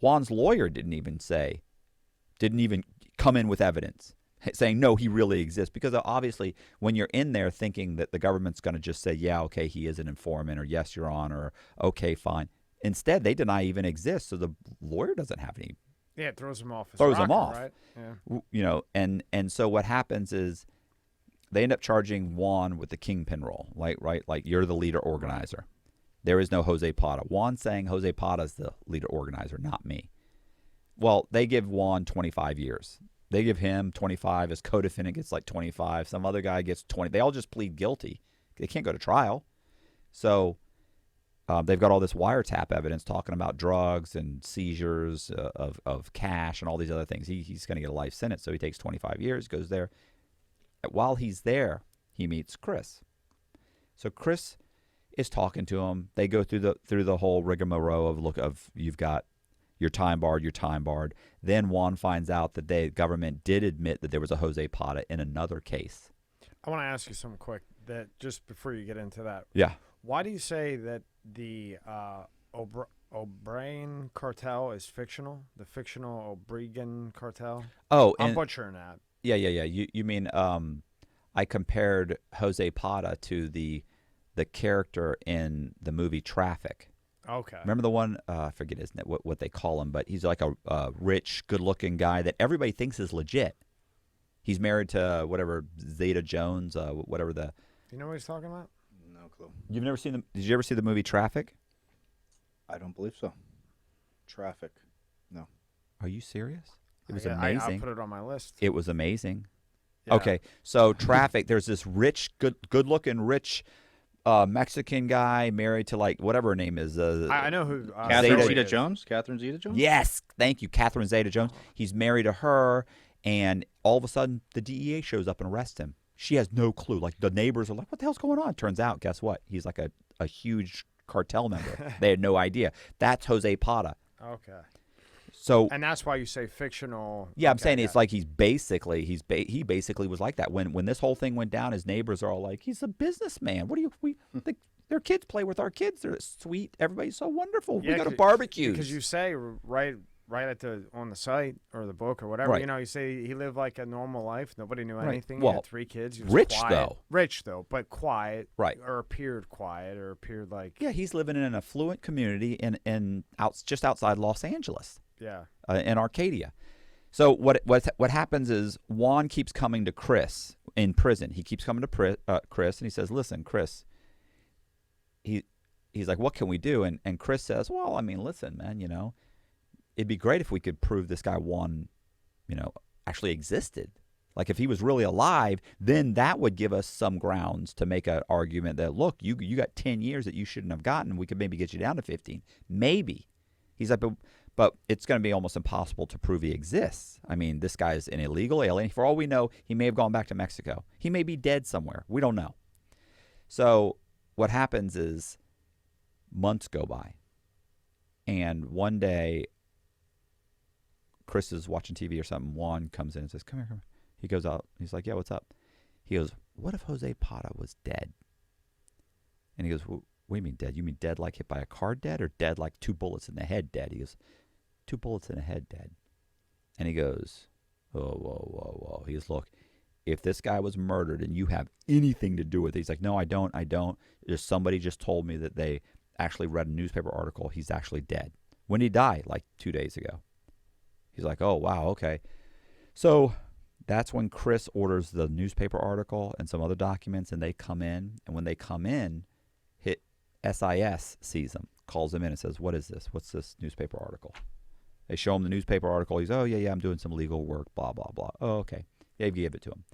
Juan's lawyer didn't even come in with evidence saying, no, he really exists. Because obviously, when you're in there thinking that the government's going to just say, yeah, okay, he is an informant, or yes, Your Honor, or okay, fine. Instead, they deny he even exists. So the lawyer doesn't have any. Yeah, it throws him off. Right? Yeah. And so what happens is they end up charging Juan with the Kingpin role, right? Like, you're the leader organizer. There is no Jose Pata. Juan saying Jose Pata is the leader organizer, not me. Well, they give Juan 25 years. They give him 25. His co-defendant gets like 25. Some other guy gets 20. They all just plead guilty. They can't go to trial. So they've got all this wiretap evidence talking about drugs and seizures of cash and all these other things. He's going to get a life sentence, so he takes 25 years, goes there. While he's there, he meets Chris. So Chris is talking to him. They go through the whole rigmarole of you've got your time barred. Then Juan finds out that the government did admit that there was a Jose Pata in another case. I want to ask you something quick that just before you get into that. Yeah. Why do you say that the O'Brien cartel is fictional? The fictional O'Brien cartel? Oh, I'm butchering that. Yeah. You mean I compared Jose Pata to the character in the movie Traffic. Okay. Remember the one? I forget what they call him, but he's like a rich, good-looking guy that everybody thinks is legit. He's married to whatever Zeta Jones, whatever the. You know what he's talking about? No clue. You've never seen Did you ever see the movie Traffic? I don't believe so. Traffic. No. Are you serious? It was I'll amazing. put it on my list. It was amazing. Yeah. Okay, so Traffic. There's this rich, good-looking, rich Mexican guy married to like whatever her name is. I know who. Catherine Zeta-Jones? Catherine Zeta-Jones? Yes, thank you, Catherine Zeta-Jones. He's married to her, And all of a sudden, the DEA shows up and arrests him. She has no clue. Like, the neighbors are like, what the hell's going on? Turns out, guess what? He's like a huge cartel member. They had no idea. That's Jose Pata. Okay. So, and that's why you say fictional. Yeah, I'm saying yeah. it's like he basically was like that. When this whole thing went down, his neighbors are all like, he's a businessman. What do you their kids play with our kids. They're sweet. Everybody's so wonderful. Yeah, we go to barbecues. Because you say right at on the site or the book or whatever, Right. you know, you say he lived like a normal life. Nobody knew Right. anything. Well, he had 3 kids. He was rich, quiet. though. Rich though, but quiet. Right. Or appeared quiet or appeared like. Yeah, he's living in an affluent community just outside Los Angeles. Yeah. In Arcadia. So what happens is Juan keeps coming to Chris in prison. He keeps coming to Chris, and he says, listen, Chris, he's like, what can we do? And Chris says, well, I mean, listen, man, you know, it'd be great if we could prove this guy Juan, you know, actually existed. Like, if he was really alive, then that would give us some grounds to make an argument that, look, you got 10 years that you shouldn't have gotten. We could maybe get you down to 15. Maybe. He's like, but it's going to be almost impossible to prove he exists. I mean, this guy's an illegal alien. For all we know, he may have gone back to Mexico. He may be dead somewhere. We don't know. So what happens is months go by. And one day, Chris is watching TV or something. Juan comes in and says, come here. He goes out. He's like, yeah, what's up? He goes, what if Jose Pata was dead? And he goes, what do you mean dead? You mean dead like hit by a car dead, or dead like 2 bullets in the head dead? He goes, 2 bullets in the head dead. And he goes, whoa. He goes, look, if this guy was murdered and you have anything to do with it, he's like, no, I don't. Just somebody just told me that they actually read a newspaper article. He's actually dead. When did he die? Like 2 days ago. He's like, oh, wow, okay. So that's when Chris orders the newspaper article and some other documents, and they come in. And when they come in, SIS sees him, calls him in and says, what is this? What's this newspaper article? They show him the newspaper article. He's, oh, yeah, I'm doing some legal work, blah, blah, blah. Oh, okay. They give it to him.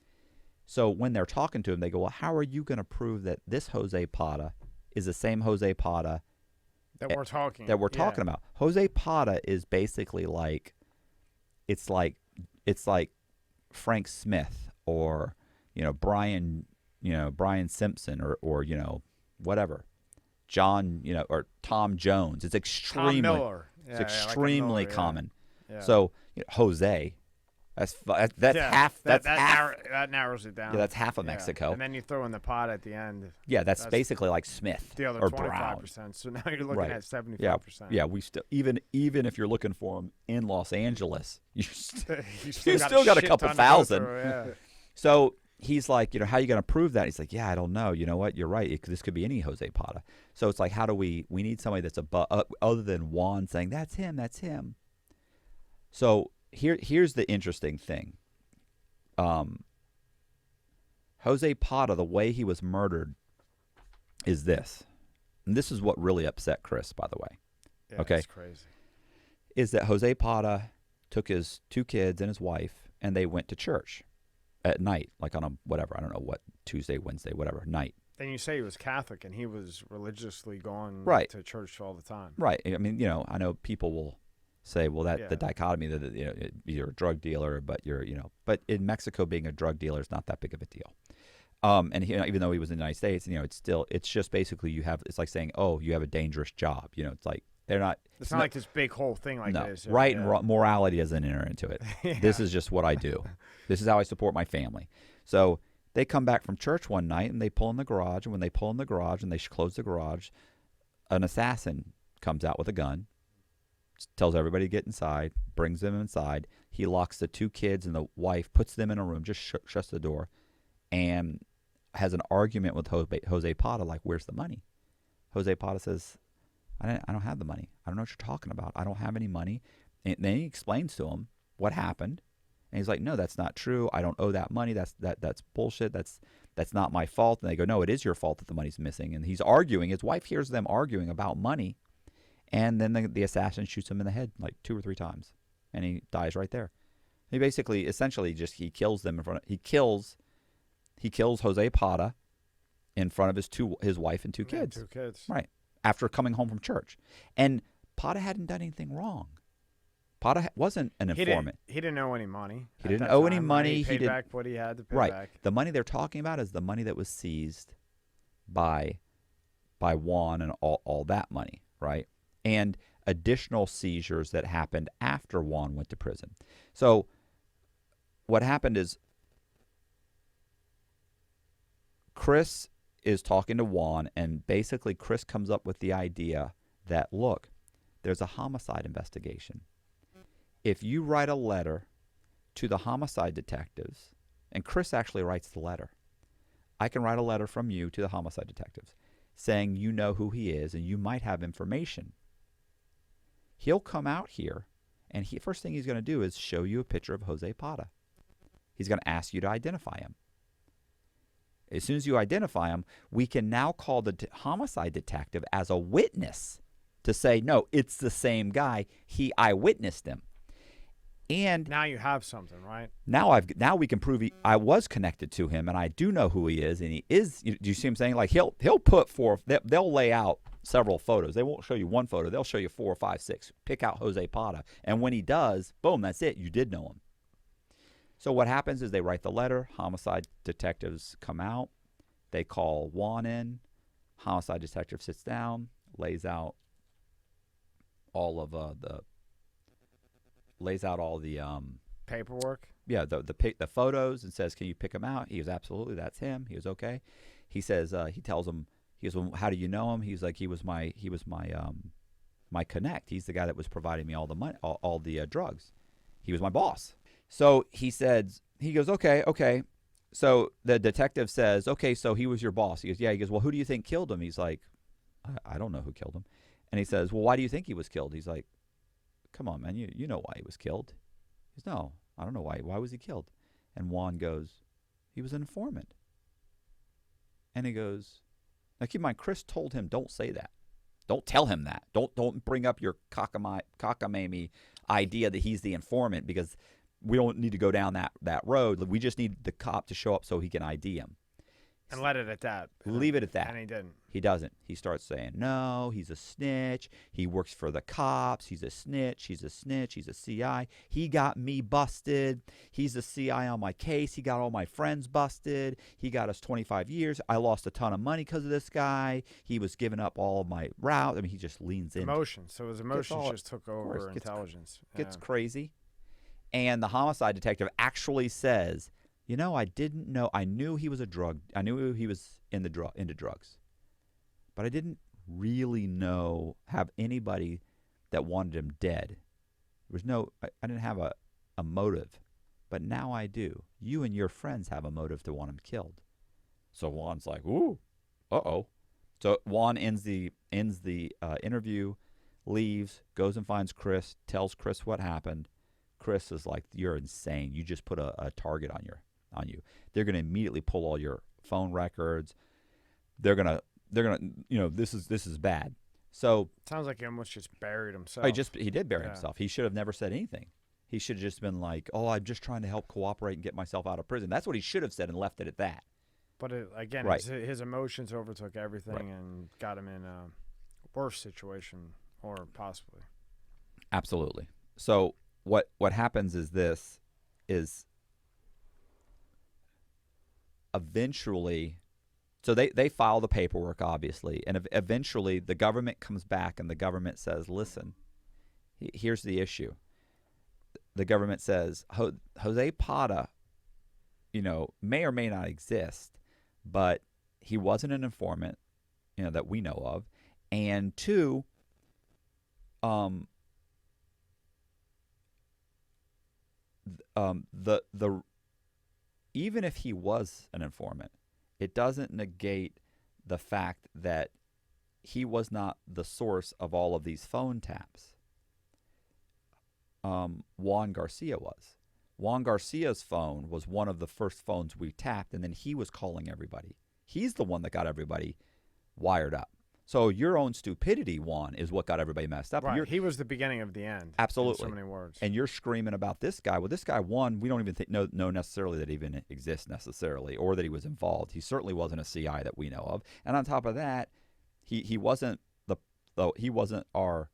So when they're talking to him, they go, well, how are you going to prove that this Jose Pata is the same Jose Pata that we're talking about? Jose Pata is basically like, it's like Frank Smith or, Brian Simpson or whatever. John, or Tom Jones. It's extremely Tom Miller. It's extremely Miller, common. Yeah. So Jose, that's half. That narrows it down. Yeah, that's half of Mexico. And then you throw in the pot at the end. Yeah, that's basically like Smith the other or 25%. Brown. So now you're looking at 75%. Yeah. We still even if you're looking for them in Los Angeles, you still got a couple thousand. Yeah. So he's like, how are you going to prove that? He's like, yeah, I don't know. You know what? You're right. This could be any Jose Pata. So it's like, how do we need somebody that's other than Juan saying, that's him. So here's the interesting thing. Jose Pata, the way he was murdered is this. And this is what really upset Chris, by the way. Yeah, okay. That's crazy. Is that Jose Pata took his 2 kids and his wife, and they went to church at night, like on I don't know what, Tuesday, Wednesday, whatever, night. And you say he was Catholic, and he was religiously going to church all the time. Right. I mean, I know people will say, well, the dichotomy that you're a drug dealer, but but in Mexico, being a drug dealer is not that big of a deal. And even though he was in the United States, it's just basically it's like saying, oh, you have a dangerous job. It's like they're not. It's not like this big whole thing like no, this. Right, and morality doesn't enter into it. This is just what I do. This is how I support my family. So they come back from church one night and they pull in the garage. And when they pull in the garage and they close the garage, an assassin comes out with a gun, tells everybody to get inside, brings them inside. He locks the 2 kids and the wife, puts them in a room, just shuts the door, and has an argument with Jose Pata, like, where's the money? Jose Pata says, I don't have the money. I don't know what you're talking about. I don't have any money. And then he explains to him what happened. And he's like, no, that's not true. I don't owe that money. That's bullshit. That's not my fault. And they go, no, it is your fault that the money's missing. And he's arguing. His wife hears them arguing about money. And then the assassin shoots him in the head like 2 or 3 times. And he dies right there. He basically, essentially, he kills them in front of, he kills Jose Pata in front of his wife and 2 kids. 2 kids. Right. After coming home from church. And Pata hadn't done anything wrong. Pata wasn't an informant. He didn't owe any money. He didn't owe any money. He He paid did back what he had to pay right. back. The money they're talking about is the money that was seized by Juan and all that money, right? And additional seizures that happened after Juan went to prison. So what happened is Chris is talking to Juan, and basically Chris comes up with the idea that, look, there's a homicide investigation. If you write a letter to the homicide detectives, and Chris actually writes the letter, I can write a letter from you to the homicide detectives saying you know who he is and you might have information. He'll come out here, and first thing he's going to do is show you a picture of Jose Pata. He's going to ask you to identify him. As soon as you identify him, we can now call the homicide detective as a witness to say, no, it's the same guy. I witnessed him. And now you have something, right? Now we can prove I was connected to him, and I do know who he is, and he is. Do you see what I'm saying? Like he'll put they'll lay out several photos. They won't show you one photo. They'll show you 4 or 5, 6. Pick out Jose Pata, and when he does, boom, that's it. You did know him. So what happens is they write the letter. Homicide detectives come out. They call Juan in. Homicide detective sits down, lays out all the paperwork. Yeah, the photos, and says, "Can you pick him out?" He goes, "Absolutely, that's him." He was okay. He says, he tells him, he goes, "Well, how do you know him?" He's like, he was my connect. He's the guy that was providing me all the money, all the drugs. He was my boss. So he goes, okay. So the detective says, okay, so he was your boss. He goes, yeah. He goes, well, who do you think killed him? He's like, I don't know who killed him. And he says, well, why do you think he was killed? He's like, come on, man, you know why he was killed. He goes, no, I don't know why. Why was he killed? And Juan goes, he was an informant. And he goes, now keep in mind, Chris told him, don't say that. Don't tell him that. Don't bring up your cockamamie idea that he's the informant, because we don't need to go down that road. We just need the cop to show up so he can ID him. And let it at that. Leave it at that. And he didn't. He doesn't. He starts saying, no, he's a snitch. He works for the cops. He's a snitch. He's a snitch. He's a CI. He got me busted. He's a CI on my case. He got all my friends busted. He got us 25 years. I lost a ton of money because of this guy. He was giving up all of my route. I mean, he just leans in. Emotions. So his emotions just took over intelligence. Gets crazy. And the homicide detective actually says, you know, I didn't know. I knew he was I knew he was into drugs. But I didn't really have anybody that wanted him dead. There was I didn't have a motive. But now I do. You and your friends have a motive to want him killed. So Juan's like, ooh, uh-oh. So Juan ends the interview, leaves, goes and finds Chris, tells Chris what happened. Chris is like, you're insane. You just put a target on you. They're going to immediately pull all your phone records. They're going to, this is bad. So sounds like he almost just buried himself. He did bury himself. He should have never said anything. He should have just been like, oh, I'm just trying to help cooperate and get myself out of prison. That's what he should have said and left it at that. But his emotions overtook everything and got him in a worse situation, or possibly. Absolutely. So what happens is eventually, so they file the paperwork, obviously, and eventually the government comes back and the government says, listen, here's the issue. The government says, Jose Pata, may or may not exist, but he wasn't an informant, that we know of. And 2, even if he was an informant, it doesn't negate the fact that he was not the source of all of these phone taps. Juan Garcia was. Juan Garcia's phone was one of the first phones we tapped, and then he was calling everybody. He's the one that got everybody wired up. So your own stupidity, Juan, is what got everybody messed up. Right. He was the beginning of the end. Absolutely. In so many words. And you're screaming about this guy. Well, this guy, one, we don't even know necessarily that he even exists necessarily, or that he was involved. He certainly wasn't a CI that we know of. And on top of that, he wasn't our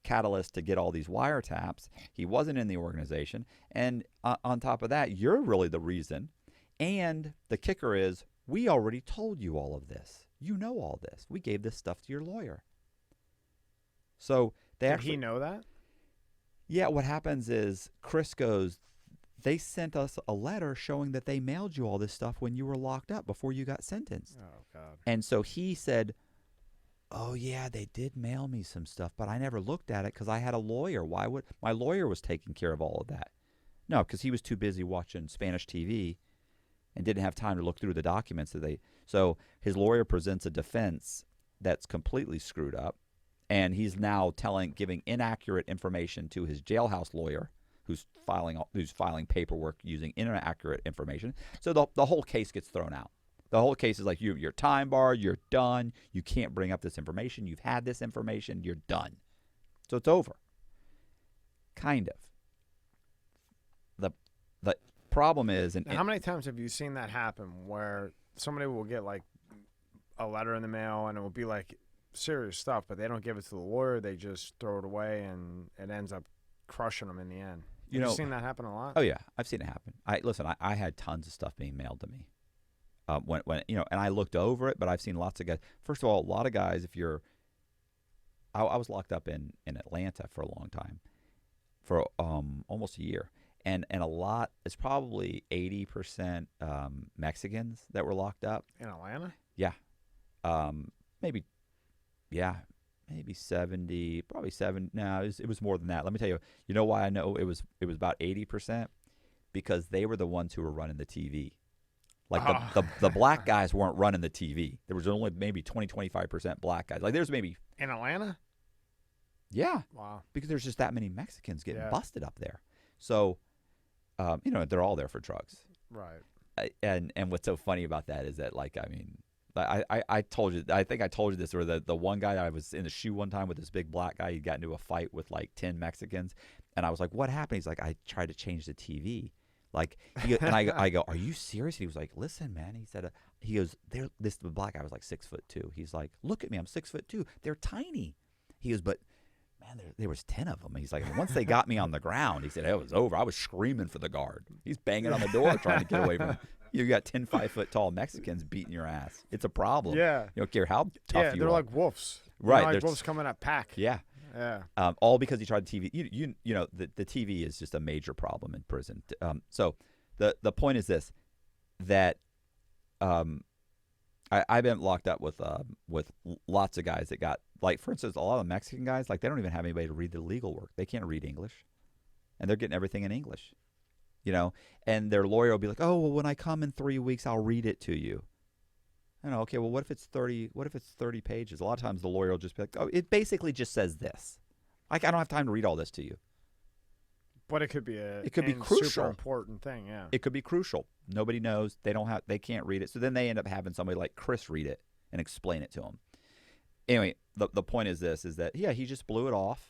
catalyst to get all these wiretaps. He wasn't in the organization. And on top of that, you're really the reason. And the kicker is, we already told you all of this. You know all this. We gave this stuff to your lawyer. So Did he know that? Yeah, what happens is Chris goes, they sent us a letter showing that they mailed you all this stuff when you were locked up before you got sentenced. Oh, God. And so he said, oh, yeah, they did mail me some stuff, but I never looked at it because I had a lawyer. Why would my lawyer was taking care of all of that? No, because he was too busy watching Spanish TV and didn't have time to look through the documents that they. So his lawyer presents a defense that's completely screwed up, and he's now giving inaccurate information to his jailhouse lawyer, who's filing paperwork using inaccurate information. So the whole case gets thrown out. The whole case is like, you're time barred, you're done, you can't bring up this information, you've had this information, you're done. So it's over. Kind of. The problem is... Now, how many times have you seen that happen where somebody will get like a letter in the mail and it will be like serious stuff, but they don't give it to the lawyer, they just throw it away and it ends up crushing them in the end? Have you seen that happen a lot? Oh, yeah, I've seen it happen. I had tons of stuff being mailed to me. When and I looked over it, but I've seen lots of guys. First of all, a lot of guys, I was locked up in Atlanta for a long time, for almost a year, and a lot, it's probably 80% Mexicans that were locked up. In Atlanta? Yeah. Maybe 70, probably 7. No, it was more than that. Let me tell you, you know why I know it was about 80%? Because they were the ones who were running the TV. Like the black guys weren't running the TV. There was only maybe 20-25% black guys. Like there's maybe in Atlanta. Yeah. Wow. Because there's just that many Mexicans getting busted up there. So, they're all there for drugs. Right. And what's so funny about that is that, like, I mean, I told you, I think I told you this, where the one guy, I was in the shoe one time with this big black guy. He got into a fight with like 10 Mexicans, and I was like, "What happened?" He's like, "I tried to change the TV." Like, and I go, "Are you serious?" And he was like, "Listen, man." He said, he goes, the black guy was like 6'2". He's like, "Look at me, I'm 6'2". They're tiny. He goes, "But man, there was 10 of them." He's like, "Once they got me on the ground," he said, "it was over. I was screaming for the guard. He's banging on the door trying to get away from him." You got 10 5-foot-tall Mexicans beating your ass. It's a problem. Yeah. You don't care how tough you are. Yeah, they're like wolves. Right. Like wolves coming at pack. Yeah. Yeah. All because he tried the TV. You know the TV is just a major problem in prison. So the point is this, that I've been locked up with lots of guys that got, like, for instance, a lot of Mexican guys, like, they don't even have anybody to read the legal work. They can't read English, and they're getting everything in English. And their lawyer will be like, "Oh, well, when I come in 3 weeks, I'll read it to you." I know. Okay, well, what if it's 30? What if it's 30 pages? A lot of times the lawyer will just be like, "Oh, it basically just says this. Like, I don't have time to read all this to you." But it could be crucial, super important thing. Yeah, it could be crucial. Nobody knows. They can't read it. So then they end up having somebody like Chris read it and explain it to them. Anyway, the point is this: is that he just blew it off.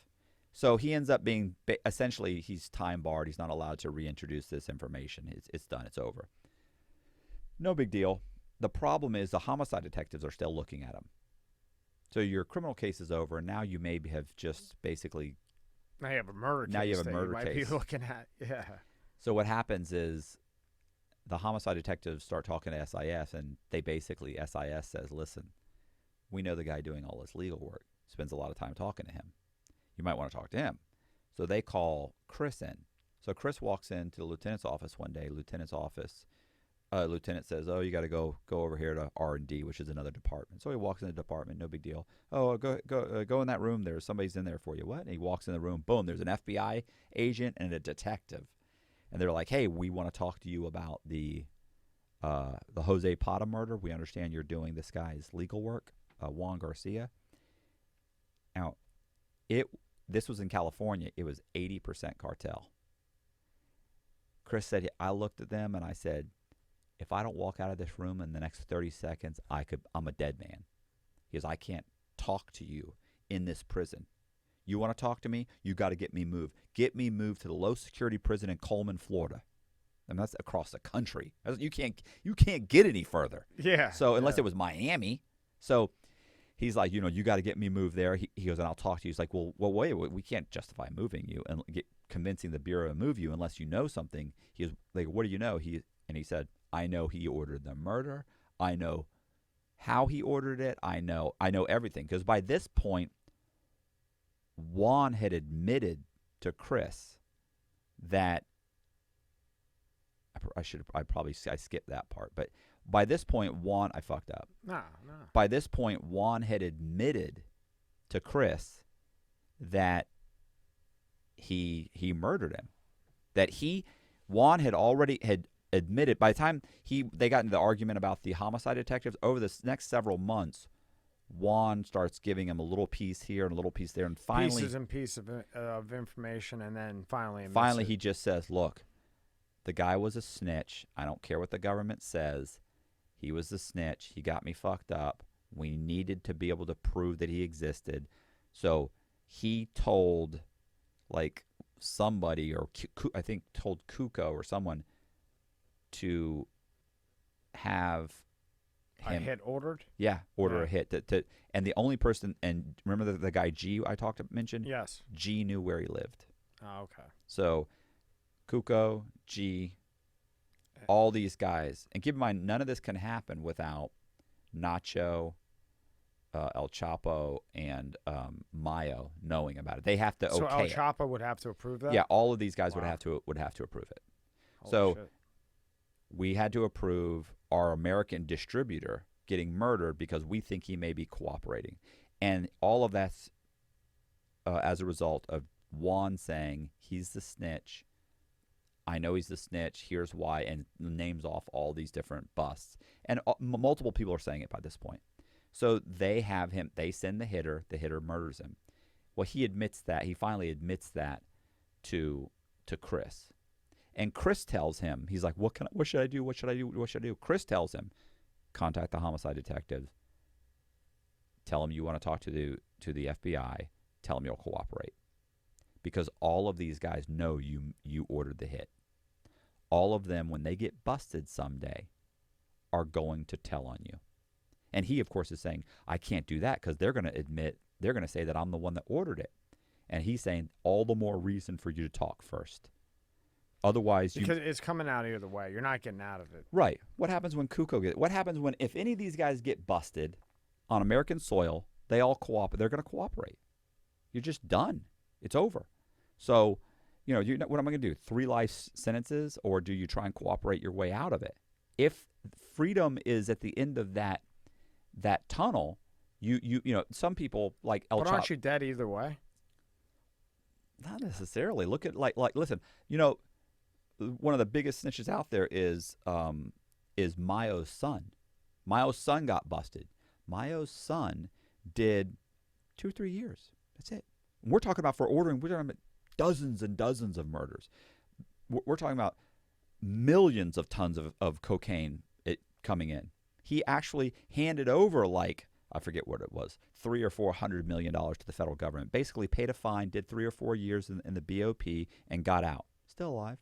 So he ends up being essentially, he's time barred. He's not allowed to reintroduce this information. It's done. It's over. No big deal. The problem is the homicide detectives are still looking at him. So your criminal case is over, and now you maybe have just basically. Now you have a murder case. Now you have a murder case. Might be looking at. Yeah. So what happens is the homicide detectives start talking to SIS, and SIS says, "Listen, we know the guy doing all this legal work spends a lot of time talking to him. You might want to talk to him." So they call Chris in. So Chris walks into the lieutenant's office one day. Lieutenant says, "Oh, you got to go over here to R&D, which is another department." So he walks in the department, no big deal. "Oh, go in that room. Somebody's in there for you." What? And he walks in the room. Boom, there's an FBI agent and a detective, and they're like, "Hey, we want to talk to you about the Jose Pata murder. We understand you're doing this guy's legal work, Juan Garcia." Now, this was in California. It was 80% cartel. Chris said, "I looked at them and I said, if I don't walk out of this room in the next 30 seconds, I'm a dead man." He goes, "I can't talk to you in this prison. You want to talk to me? You got to get me moved. Get me moved to the low security prison in Coleman, Florida." And that's across the country. You can't get any further. Yeah. So unless it was Miami. So he's like, you got to get me moved there. He goes, and I'll talk to you. He's like, well, wait, we can't justify moving you and convincing the Bureau to move you unless you know something. He was like, what do you know? He said, I know he ordered the murder. I know how he ordered it. I know everything. Because by this point, Juan had admitted to Chris that I skipped that part, but by this point, I fucked up. No. By this point, Juan had admitted to Chris that he murdered him. That Juan had already admitted. By the time they got into the argument about the homicide detectives, over the next several months, Juan starts giving him a little piece here and a little piece there, and finally pieces of information, and then finally he just says, "Look, the guy was a snitch. I don't care what the government says. He was a snitch. He got me fucked up. We needed to be able to prove that he existed. So he told, like, somebody, or I think told Kuko or someone to have a hit ordered? Yeah, order a hit. And the only person, and remember the guy G I mentioned? Yes. G knew where he lived. Oh, okay. So Kuko, G, all these guys. And keep in mind, none of this can happen without Nacho, El Chapo, and Mayo knowing about it. They have to So okay El Chapo would have to approve that? Yeah, all of these guys Wow. would have to approve it. Holy So shit. we had to approve our American distributor getting murdered because we think he may be cooperating. And all of that's as a result of Juan saying he's the snitch. I know he's the snitch. Here's why, and names off all these different busts. And multiple people are saying it by this point. So they have him. They send the hitter. The hitter murders him. Well, he admits that. He finally admits that to Chris. And Chris tells him, he's like, what should I do? What should I do? What should I do? Chris tells him, contact the homicide detective. Tell him you want to talk to the FBI. Tell him you'll cooperate. Because all of these guys know you ordered the hit. All of them, when they get busted someday, are going to tell on you. And he, of course, is saying, I can't do that because they're going to say that I'm the one that ordered it. And he's saying, all the more reason for you to talk first. Otherwise, because it's coming out either way. You're not getting out of it. Right. What happens when Kuko what happens if any of these guys get busted on American soil, they all cooperate. They're going to cooperate. You're just done. It's over. So, what am I going to do? 3 life sentences, or do you try and cooperate your way out of it? If freedom is at the end of that tunnel, some people like El Chapo. But aren't you dead either way? Not necessarily. Look at listen. One of the biggest snitches out there is Mayo's son. Mayo's son got busted. Mayo's son did 2 or 3 years. That's it. We're talking about we're talking about dozens and dozens of murders. We're talking about millions of tons of cocaine coming in. He actually handed over, I forget what it was, $300 or $400 million to the federal government. Basically paid a fine, did 3 or 4 years in the BOP, and got out. Still alive.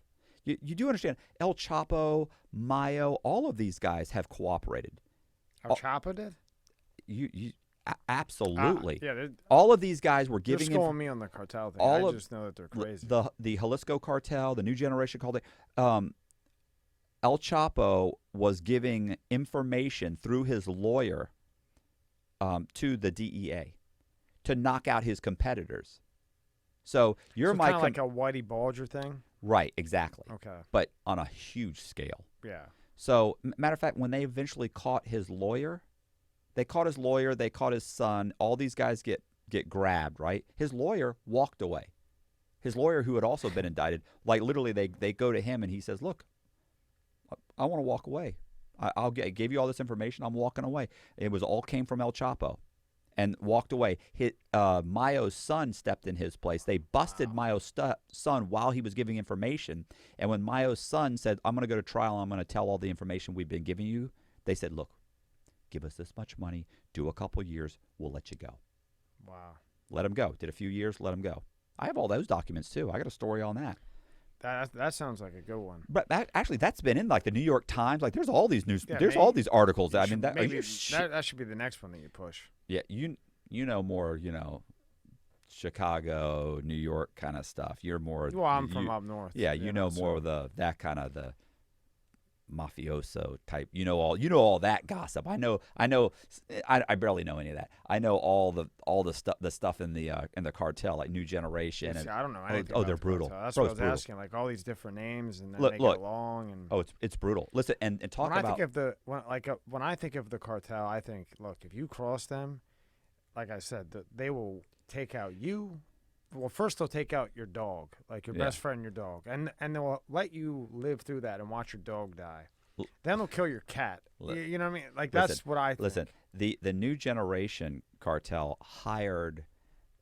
You do understand, El Chapo, Mayo, all of these guys have cooperated. El Chapo did? Absolutely. Yeah. All of these guys were They're giving schooling me on the cartel thing. I just know that they're crazy. The Jalisco cartel, the New Generation cartel. El Chapo was giving information through his lawyer to the DEA to knock out his competitors. So you're kind of like a Whitey Bulger thing? Right, exactly. Okay. But on a huge scale. Yeah. So, matter of fact, when they eventually caught his lawyer, they caught his son. All these guys get grabbed, right? His lawyer walked away. His lawyer, who had also been indicted, literally they go to him and he says, look, I want to walk away. I gave you all this information. I'm walking away. It all came from El Chapo, and walked away. Mayo's son stepped in his place. They busted Mayo's son while he was giving information. And when Mayo's son said, I'm going to go to trial, I'm going to tell all the information we've been giving you, they said, look, give us this much money, do a couple years, we'll let you go. Wow. Let him go. Did a few years, let him go. I have all those documents too. I got a story on that. That sounds like a good one. But actually, that's been in like the New York Times. Like, there's all these news. Yeah, there's maybe- all these articles. I You mean, should- that, are maybe you that should be the next one that you push. yeah, you know more. Chicago, New York kind of stuff. You're more. Well, I'm from up north. Yeah, you know more of that kind of the mafioso type. You know all that gossip. I barely know any of that. I know all the stuff in the cartel, like New Generation. See, and I don't know anything. oh, about they're the brutal. cartel. That's Bro, what I it's was brutal. asking. Like all these different names, and then Look, they look. get along. And Oh, it's brutal. Listen and talk when I about. think of the when I think of the cartel, I think, look, if you cross them, like I said, they will take out you. Well, first they'll take out your dog, like your best friend, your dog, and they'll let you live through that and watch your dog die. Then they'll kill your cat. You know what I mean? Like that's what I think. Listen, the New Generation cartel hired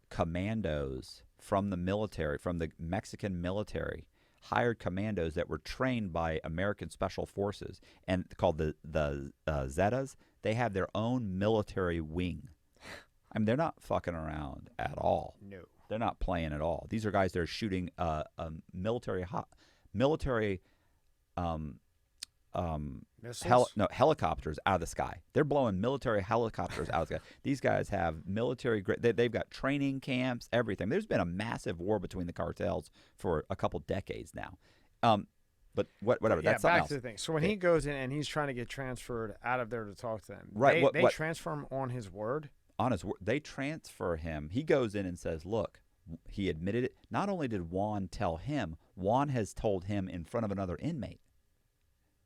commandos from the military, from the Mexican military, hired commandos that were trained by American Special Forces and called the Zetas. They have their own military wing. I mean, they're not fucking around at all. No. They're not playing at all. These are guys that are shooting military Missiles? helicopters out of the sky. They're blowing military helicopters out of the sky. These guys have military. They've got training camps, everything. There's been a massive war between the cartels for a couple decades now. But whatever. Yeah, That's something back else. to the thing. So when he goes in and he's trying to get transferred out of there to talk to them, Right, They what- transfer him on his word. On his word, they transfer him. He goes in and says, "Look." He admitted it. Not only did Juan tell him, Juan has told him in front of another inmate.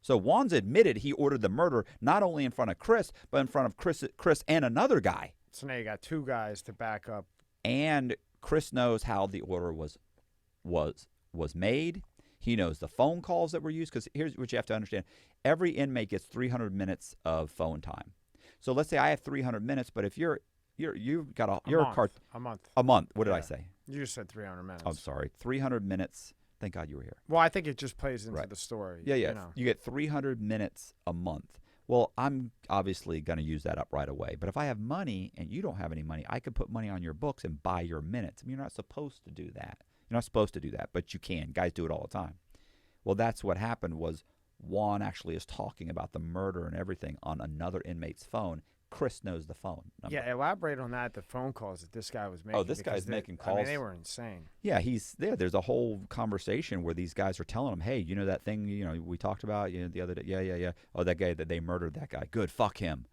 So Juan's admitted he ordered the murder not only in front of Chris, but in front of Chris and another guy. So now you got two guys to back up. And Chris knows how the order was made. He knows the phone calls that were used. Because here's what you have to understand: every inmate gets 300 minutes of phone time. So let's say I have 300 minutes, but if you've got a month. a month. What did I Yeah. say? You just said 300 minutes. I'm sorry, 300 minutes. Thank God you were here. Well, I think it just plays into Right. the story. Yeah. You know. You get 300 minutes a month. Well, I'm obviously going to use that up right away. But if I have money and you don't have any money, I could put money on your books and buy your minutes. I mean, you're not supposed to do that. You're not supposed to do that, but you can. Guys do it all the time. Well, that's what happened was Juan actually is talking about the murder and everything on another inmate's phone. Chris knows the phone number. Yeah, elaborate on that. The phone calls that this guy was making. Oh, this because guy's making I mean, calls. they were insane. Yeah, he's there. There's a whole conversation where these guys are telling him, "Hey, you know that thing we talked about the other day? Yeah. Oh, that guy that they murdered that guy. Good, fuck him.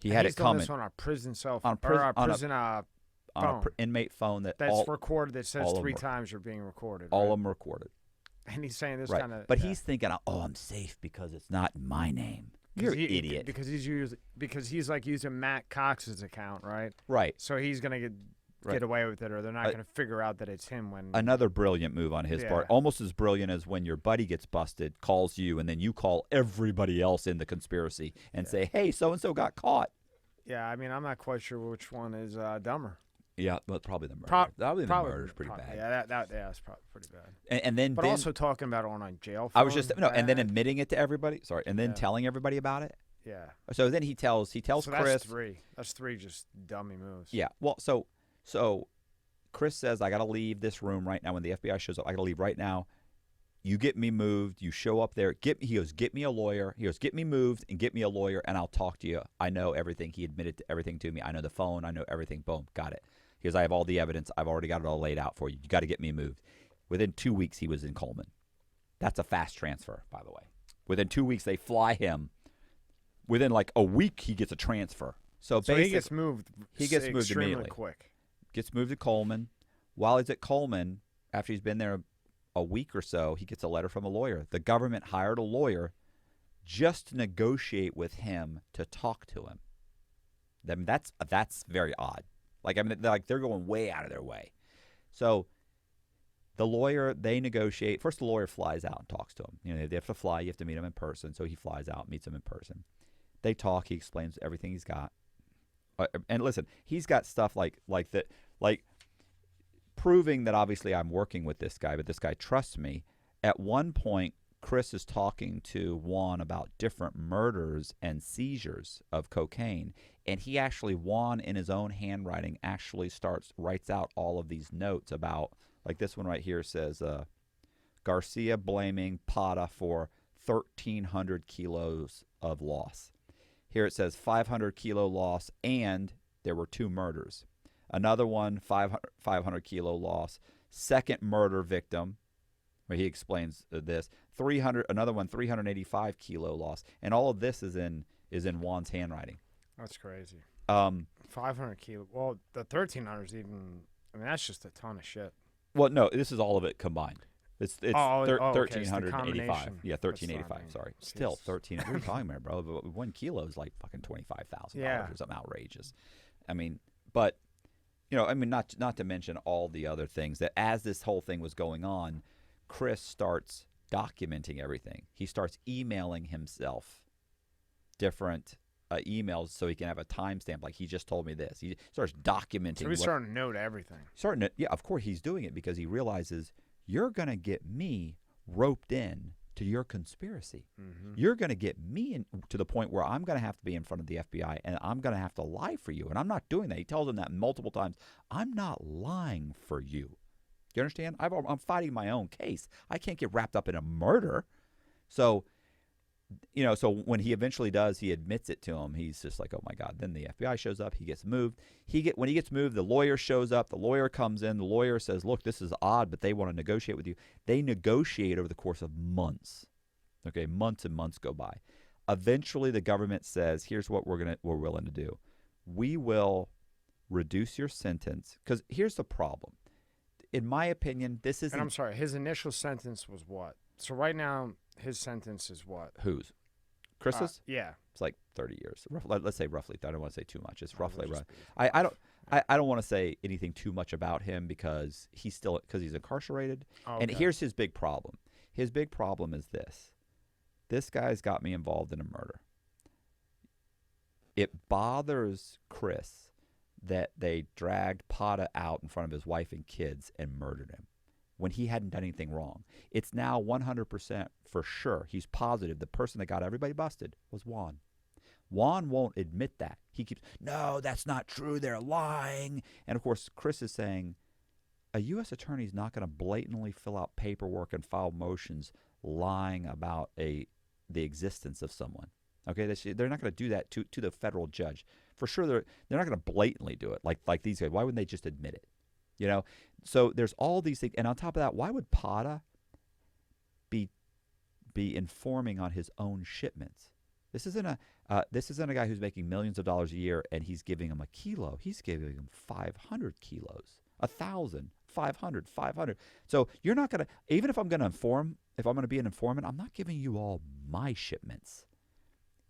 He had he's it doing coming this on a prison cell On phone. prison- or a on a- prison on phone. an inmate phone that That's recorded. That says all of 3 them times you're being recorded. all right? of them recorded. And he's saying this Right, kind of. but he's thinking, "Oh, I'm safe because it's not in my name." You're an idiot. Because he's like using Matt Cox's account, right? Right. So he's gonna Right. get away with it, or they're not gonna figure out that it's him when. Another brilliant move on his part. Yeah. Almost as brilliant as when your buddy gets busted, calls you, and then you call everybody else in the conspiracy and say, "Hey, so-and-so got caught." Yeah, I mean, I'm not quite sure which one is dumber. Yeah, but probably the murder. Probably Murder's pretty bad. Yeah, that's probably pretty bad. And then But also talking about it on a jail phone. I was just and then admitting it to everybody. Sorry, and then Yeah. telling everybody about it. Yeah. So then he tells So Chris. that's three. That's three just dummy moves. Yeah. Well, so Chris says, "I got to leave this room right now." When the FBI shows up, I got to leave right now. You get me moved. You show up there. He goes, "Get me a lawyer." He goes, "Get me moved and get me a lawyer, and I'll talk to you. I know everything." He admitted to everything to me. I know the phone. I know everything. Boom, got it. He goes, "I have all the evidence. I've already got it all laid out for you. You got to get me moved." Within 2 weeks, he was in Coleman. That's a fast transfer, by the way. Within 2 weeks, they fly him. Within like a week, he gets a transfer. So So basically, he gets moved. moved extremely immediately. quick. Gets moved to Coleman. While he's at Coleman, after he's been there a week or so, he gets a letter from a lawyer. The government hired a lawyer just to negotiate with him to talk to him. Then that's very odd. Like, I mean, they're going way out of their way. So the lawyer, they negotiate. First, the lawyer flies out and talks to him. You know, they have to fly. You have to meet him in person. So he flies out, meets him in person. They talk. He explains everything he's got. And listen, he's got stuff like that, like proving that obviously I'm working with this guy, but this guy trusts me. At one point, Chris is talking to Juan about different murders and seizures of cocaine, and Juan in his own handwriting actually writes out all of these notes about, like this one right here says, Garcia blaming Pata for 1,300 kilos of loss. Here it says 500 kilo loss, and there were 2 murders. Another one, 500 kilo loss. Second murder victim, where he explains this. Another one, 385 kilo loss, and all of this is in Juan's handwriting. That's crazy. 500 kilo. Well, the 1,300 is even. I mean, that's just a ton of shit. Well, no, this is all of it combined. It's okay. 1,385. Yeah, 1,385. Sorry, Jeez. still 13. What are you talking about, bro? 1 kilo is like fucking $25,000 or something outrageous. I mean, but not to mention all the other things that as this whole thing was going on, Chris starts documenting everything. He starts emailing himself different emails so he can have a timestamp. Like, he just told me this. He starts documenting. So he's starting to note everything. Yeah, of course he's doing it because he realizes you're going to get me roped in to your conspiracy. Mm-hmm. You're going to get me to the point where I'm going to have to be in front of the FBI and I'm going to have to lie for you. And I'm not doing that. He tells them that multiple times. I'm not lying for you. You understand? I'm fighting my own case. I can't get wrapped up in a murder. So, so when he eventually does, he admits it to him. He's just like, oh my God. Then the FBI shows up. He gets moved. When he gets moved, the lawyer shows up. The lawyer comes in. The lawyer says, look, this is odd, but they want to negotiate with you. They negotiate over the course of months. Okay, months and months go by. Eventually, the government says, here's what we're willing to do. We will reduce your sentence. Because here's the problem. In my opinion, this isn't... And I'm sorry, his initial sentence was what? So right now, his sentence is what? Whose? Chris's? Yeah. It's like 30 years. Let's say roughly. I don't want to say too much. It's roughly right. Be. I don't want to say anything too much about him because he's incarcerated. Okay. And here's his big problem. His big problem is this. This guy's got me involved in a murder. It bothers Chris that they dragged Pata out in front of his wife and kids and murdered him when he hadn't done anything wrong. It's now 100% for sure. He's positive the person that got everybody busted was Juan. Juan won't admit that. He keeps, no, that's not true. They're lying. And, of course, Chris is saying a U.S. attorney is not going to blatantly fill out paperwork and file motions lying about the existence of someone. Okay, they're not going to do that to the federal judge. For sure, they're not going to blatantly do it like these guys. Why wouldn't they just admit it? So there's all these things, and on top of that, why would Pata be informing on his own shipments? This isn't a guy who's making millions of dollars a year and he's giving him a kilo. He's giving him 500 kilos, 1,000, 500, 500. So you're not going to, even if I'm going to be an informant, I'm not giving you all my shipments.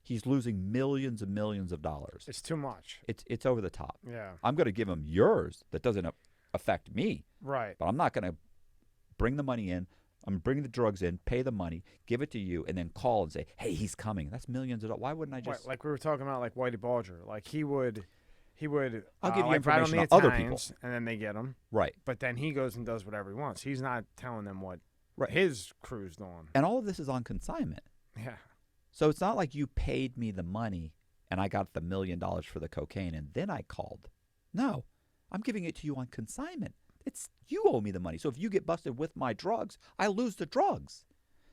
He's losing millions and millions of dollars. It's too much. It's over the top. Yeah. I'm going to give him yours that doesn't affect me. Right. But I'm not going to bring the money in. I'm going to bring the drugs in, pay the money, give it to you, and then call and say, hey, he's coming. That's millions of dollars. Why wouldn't I just... Right, like we were talking about, like Whitey Bulger. Like he would I'll give you like information on on the other people. Italians, and then they get him. Right. But then he goes and does whatever he wants. He's not telling them what Right. his crew's doing. And all of this is on consignment. Yeah. So it's not like you paid me the money and I got the $1 million for the cocaine and then I called. No, I'm giving it to you on consignment. It's you owe me the money. So if you get busted with my drugs, I lose the drugs.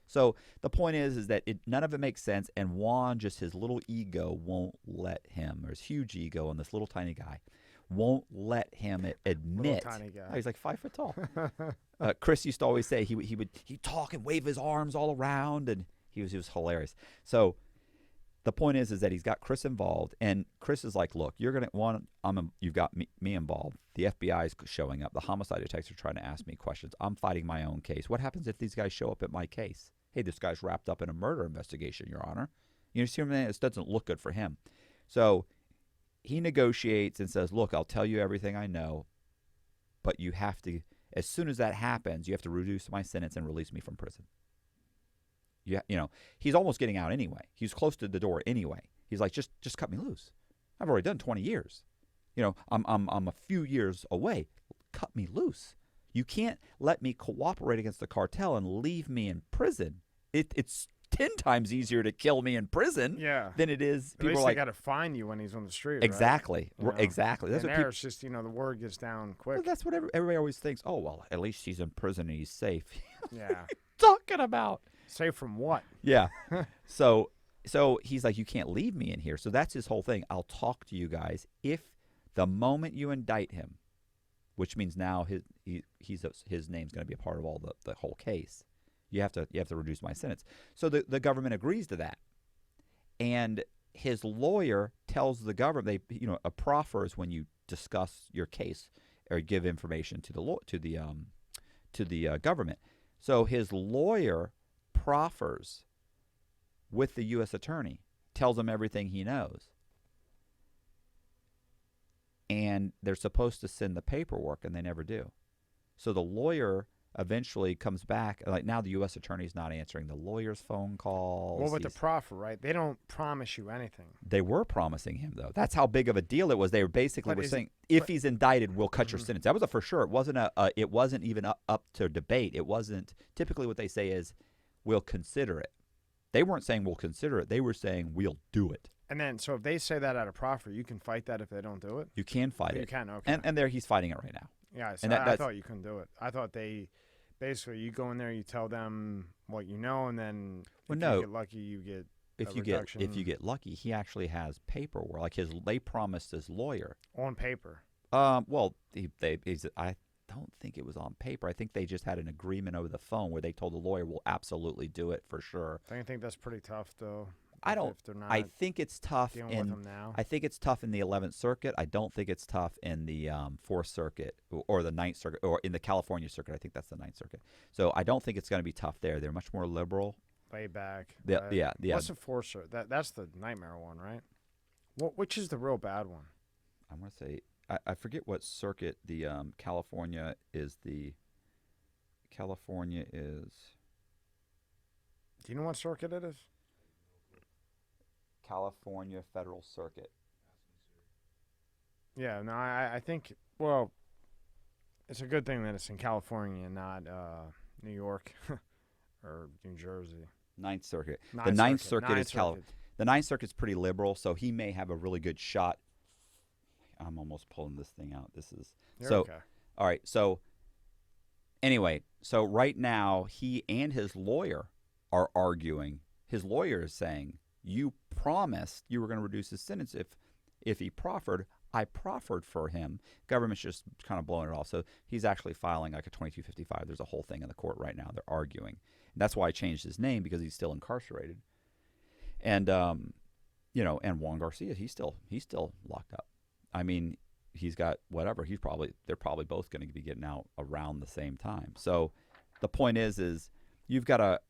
So the point is that none of it makes sense. And Juan, just his little ego won't let him, or his huge ego on this little tiny guy, won't let him admit. Little tiny guy. Oh, he's like 5 foot tall. Chris used to always say he'd talk and wave his arms all around, and he was hilarious. So the point is that he's got Chris involved, and Chris is like, look, you've got me involved. The FBI is showing up. The homicide detectives are trying to ask me questions. I'm fighting my own case. What happens if these guys show up at my case? Hey, this guy's wrapped up in a murder investigation, Your Honor. You see what I'm saying? This doesn't look good for him. So he negotiates and says, look, I'll tell you everything I know, but you have to, as soon as that happens, you have to reduce my sentence and release me from prison. He's almost getting out anyway. He's close to the door anyway. He's like, just cut me loose. I've already done 20 years. I'm a few years away. Cut me loose. You can't let me cooperate against the cartel and leave me in prison. It's 10 times easier to kill me in prison than it is. At least they got to find you when he's on the street. Exactly. Right? Exactly. That's and what it's just, the word gets down quick. Well, that's what everybody always thinks. Oh, well, at least he's in prison and he's safe. Yeah. talking about? Safe from what? Yeah. So he's like, you can't leave me in here. So that's his whole thing. I'll talk to you guys if the moment you indict him, which means now his name's going to be a part of all the whole case. You have to reduce my sentence. So the government agrees to that, and his lawyer tells the government a proffer is when you discuss your case or give information to the government. So his lawyer proffers with the U.S. attorney, tells him everything he knows. And they're supposed to send the paperwork, and they never do. So the lawyer eventually comes back. Like now the U.S. attorney's not answering the lawyer's phone calls. Well, with the proffer, right? They don't promise you anything. They were promising him, though. That's how big of a deal it was. They were basically saying, if he's indicted, we'll cut your sentence. That was a for sure. It wasn't it wasn't even up to debate. It wasn't. Typically what they say is, we'll consider it. They weren't saying we'll consider it. They were saying we'll do it. And then, so if they say that at a proffer, you can fight that if they don't do it? You can fight it. You can, okay. And there he's fighting it right now. Yeah, so I thought you couldn't do it. I thought basically, you go in there, you tell them what you know, and then you get lucky, you get if you get lucky, he actually has paperwork. Like they promised his lawyer on paper. Well, I don't think it was on paper. I think they just had an agreement over the phone where they told the lawyer, "We'll absolutely do it for sure." Don't you think that's pretty tough, though? I don't. I think it's tough dealing with them now. I think it's tough in the 11th Circuit. I don't think it's tough in the 4th Circuit or the 9th Circuit or in the California Circuit. I think that's the 9th Circuit. So I don't think it's going to be tough there. They're much more liberal. Way back. Yeah. What's the 4th Circuit? That's the nightmare one, right? Which is the real bad one? I'm going to say I forget what circuit the California is. The California is. Do you know what circuit it is? California Federal Circuit. Yeah, no, I think, well, it's a good thing that it's in California and not New York or New Jersey. 9th Circuit. The 9th Circuit is California. The 9th Circuit's pretty liberal, so he may have a really good shot. I'm almost pulling this thing out. Okay. All right, so anyway, so right now he and his lawyer are arguing. His lawyer is saying, you promised you were going to reduce his sentence if he proffered. I proffered for him. Government's just kind of blowing it off. So he's actually filing like a 2255. There's a whole thing in the court right now. They're arguing. And that's why I changed his name, because he's still incarcerated. And and Juan Garcia, he's still locked up. I mean, he's got whatever. They're probably both going to be getting out around the same time. So the point is you've got a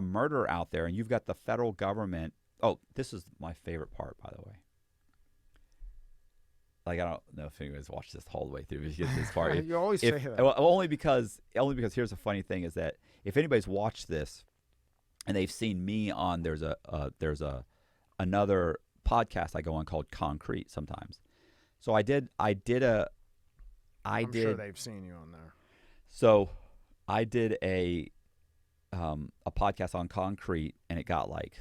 murderer out there, and you've got the federal government. Oh, this is my favorite part, by the way. Like, I don't know if anyone's watched this all the way through. If you get this part. You always say that. Well, only because here's the funny thing is that if anybody's watched this and they've seen me on, there's another podcast I go on called Concrete sometimes. So I'm sure they've seen you on there. So I did a podcast on Concrete, and it got like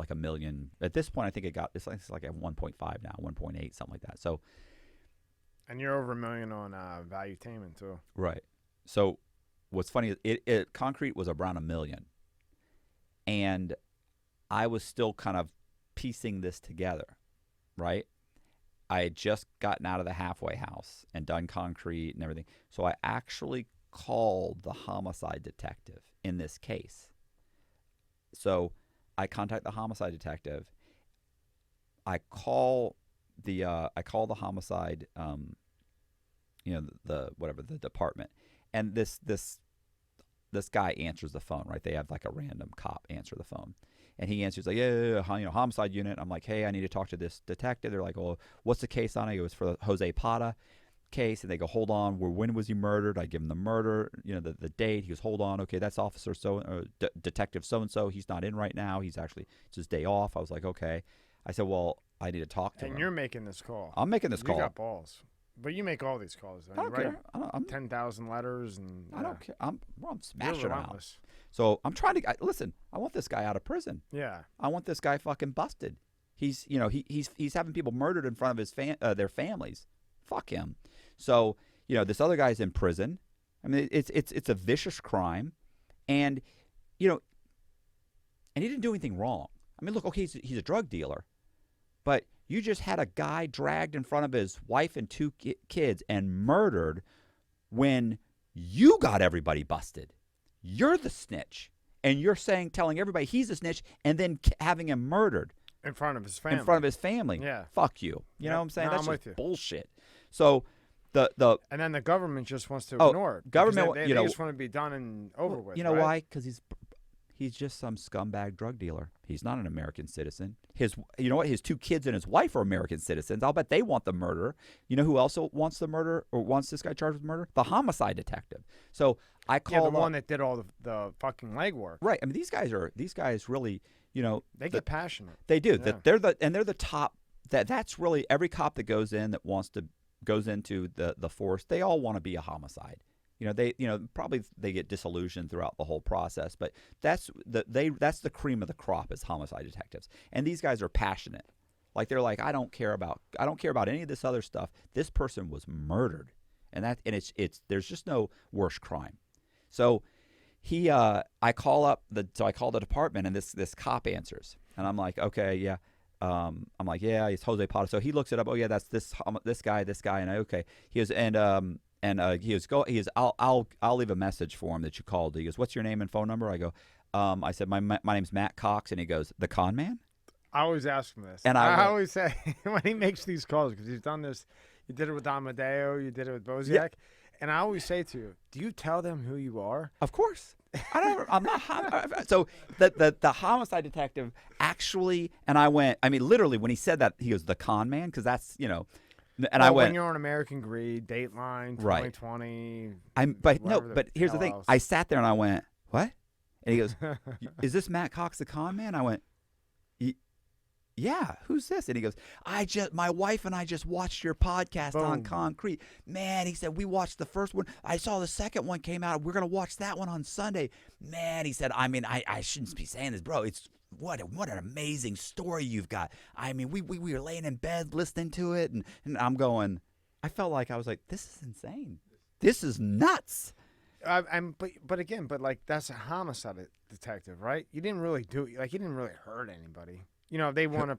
a million. At this point, I think it's like at 1.5 now, 1.8, something like that. So, and you're over $1 million on Valuetainment too. Right. So what's funny is Concrete was around $1 million, and I was still kind of piecing this together, right? I had just gotten out of the halfway house and done Concrete and everything. So I actually called the homicide detective in this case. So I contact the homicide detective. I call the homicide, the department, and this guy answers the phone. Right, they have like a random cop answer the phone, and he answers like, yeah, homicide unit. I'm like, hey, I need to talk to this detective. They're like, well, what's the case on it? It was for the Jose Pata case. And they go, hold on, when was he murdered? I give him the murder, the date. He goes, hold on, okay, that's officer detective so-and-so. He's not in right now. It's his day off. I was like, okay. I said, well, I need to talk to him. And you're making this call. I'm making this call. You got balls. But you make all these calls. I don't care. I'm 10,000 letters. And I don't care. I'm smashing them out. Relentless. So I'm trying to listen. I want this guy out of prison. Yeah. I want this guy fucking busted. He's having people murdered in front of their families. Fuck him. So this other guy's in prison. I mean, it's a vicious crime, And, you know, and he didn't do anything wrong. I mean, look, okay, he's a drug dealer, but you just had a guy dragged in front of his wife and 2 kids and murdered when you got everybody busted. You're the snitch. And you're telling everybody he's a snitch and then having him murdered. In front of his family. In front of his family. Yeah. Fuck you. You know what I'm saying? No, That's I'm just with you. bullshit. So the and then the government just wants to ignore it. Government, they just want to be done and over with. You know right? why? Because he's just some scumbag drug dealer. He's not an American citizen. You know what? His 2 kids and his wife are American citizens. I'll bet they want the murderer. You know who else wants the murder or wants this guy charged with murder? The homicide detective. So I call the one that did all the fucking legwork. Right. I mean, these guys really, you know, they get passionate. They do. Yeah. They're the top. That's really every cop that goes into the force. They all want to be a homicide. You know, probably they get disillusioned throughout the whole process, but that's the cream of the crop as homicide detectives. And these guys are passionate. Like they're like, I don't care about any of this other stuff. This person was murdered. And it's there's just no worse crime. So I call the department and this cop answers. And I'm like, okay, yeah. I'm like, yeah, it's Jose Pato. So he looks it up. Oh yeah, that's this guy, and okay. He goes, I'll leave a message for him that you called. He goes, what's your name and phone number? I go, I said, my name's Matt Cox, and he goes, the con man? I always ask him this. And I always say, when he makes these calls, because he's done this, you did it with Amadeo, you did it with Bosak, Yeah. and I always say to you, do you tell them who you are? Of course. I'm not. So the homicide detective actually, and I went, I mean, literally when he said that, he goes, the con man? Because that's, you know. And I went, when you're on American Greed, Dateline, Right. 2020. But here's the thing. else. I sat there and I went, what? And he goes, is this Matt Cox the con man? I went, yeah, who's this? And he goes, my wife and I just watched your podcast on Boom. Concrete. Man, he said, we watched the first one. I saw the second one came out. We're going to watch that one on Sunday. Man, he said, I mean, I shouldn't be saying this, bro. It's what an amazing story you've got. I mean, we were laying in bed listening to it. And I'm going, I felt like I was like, this is insane. This is nuts. But again, like that's a homicide detective, right? You didn't really you didn't really hurt anybody. You know, they want to.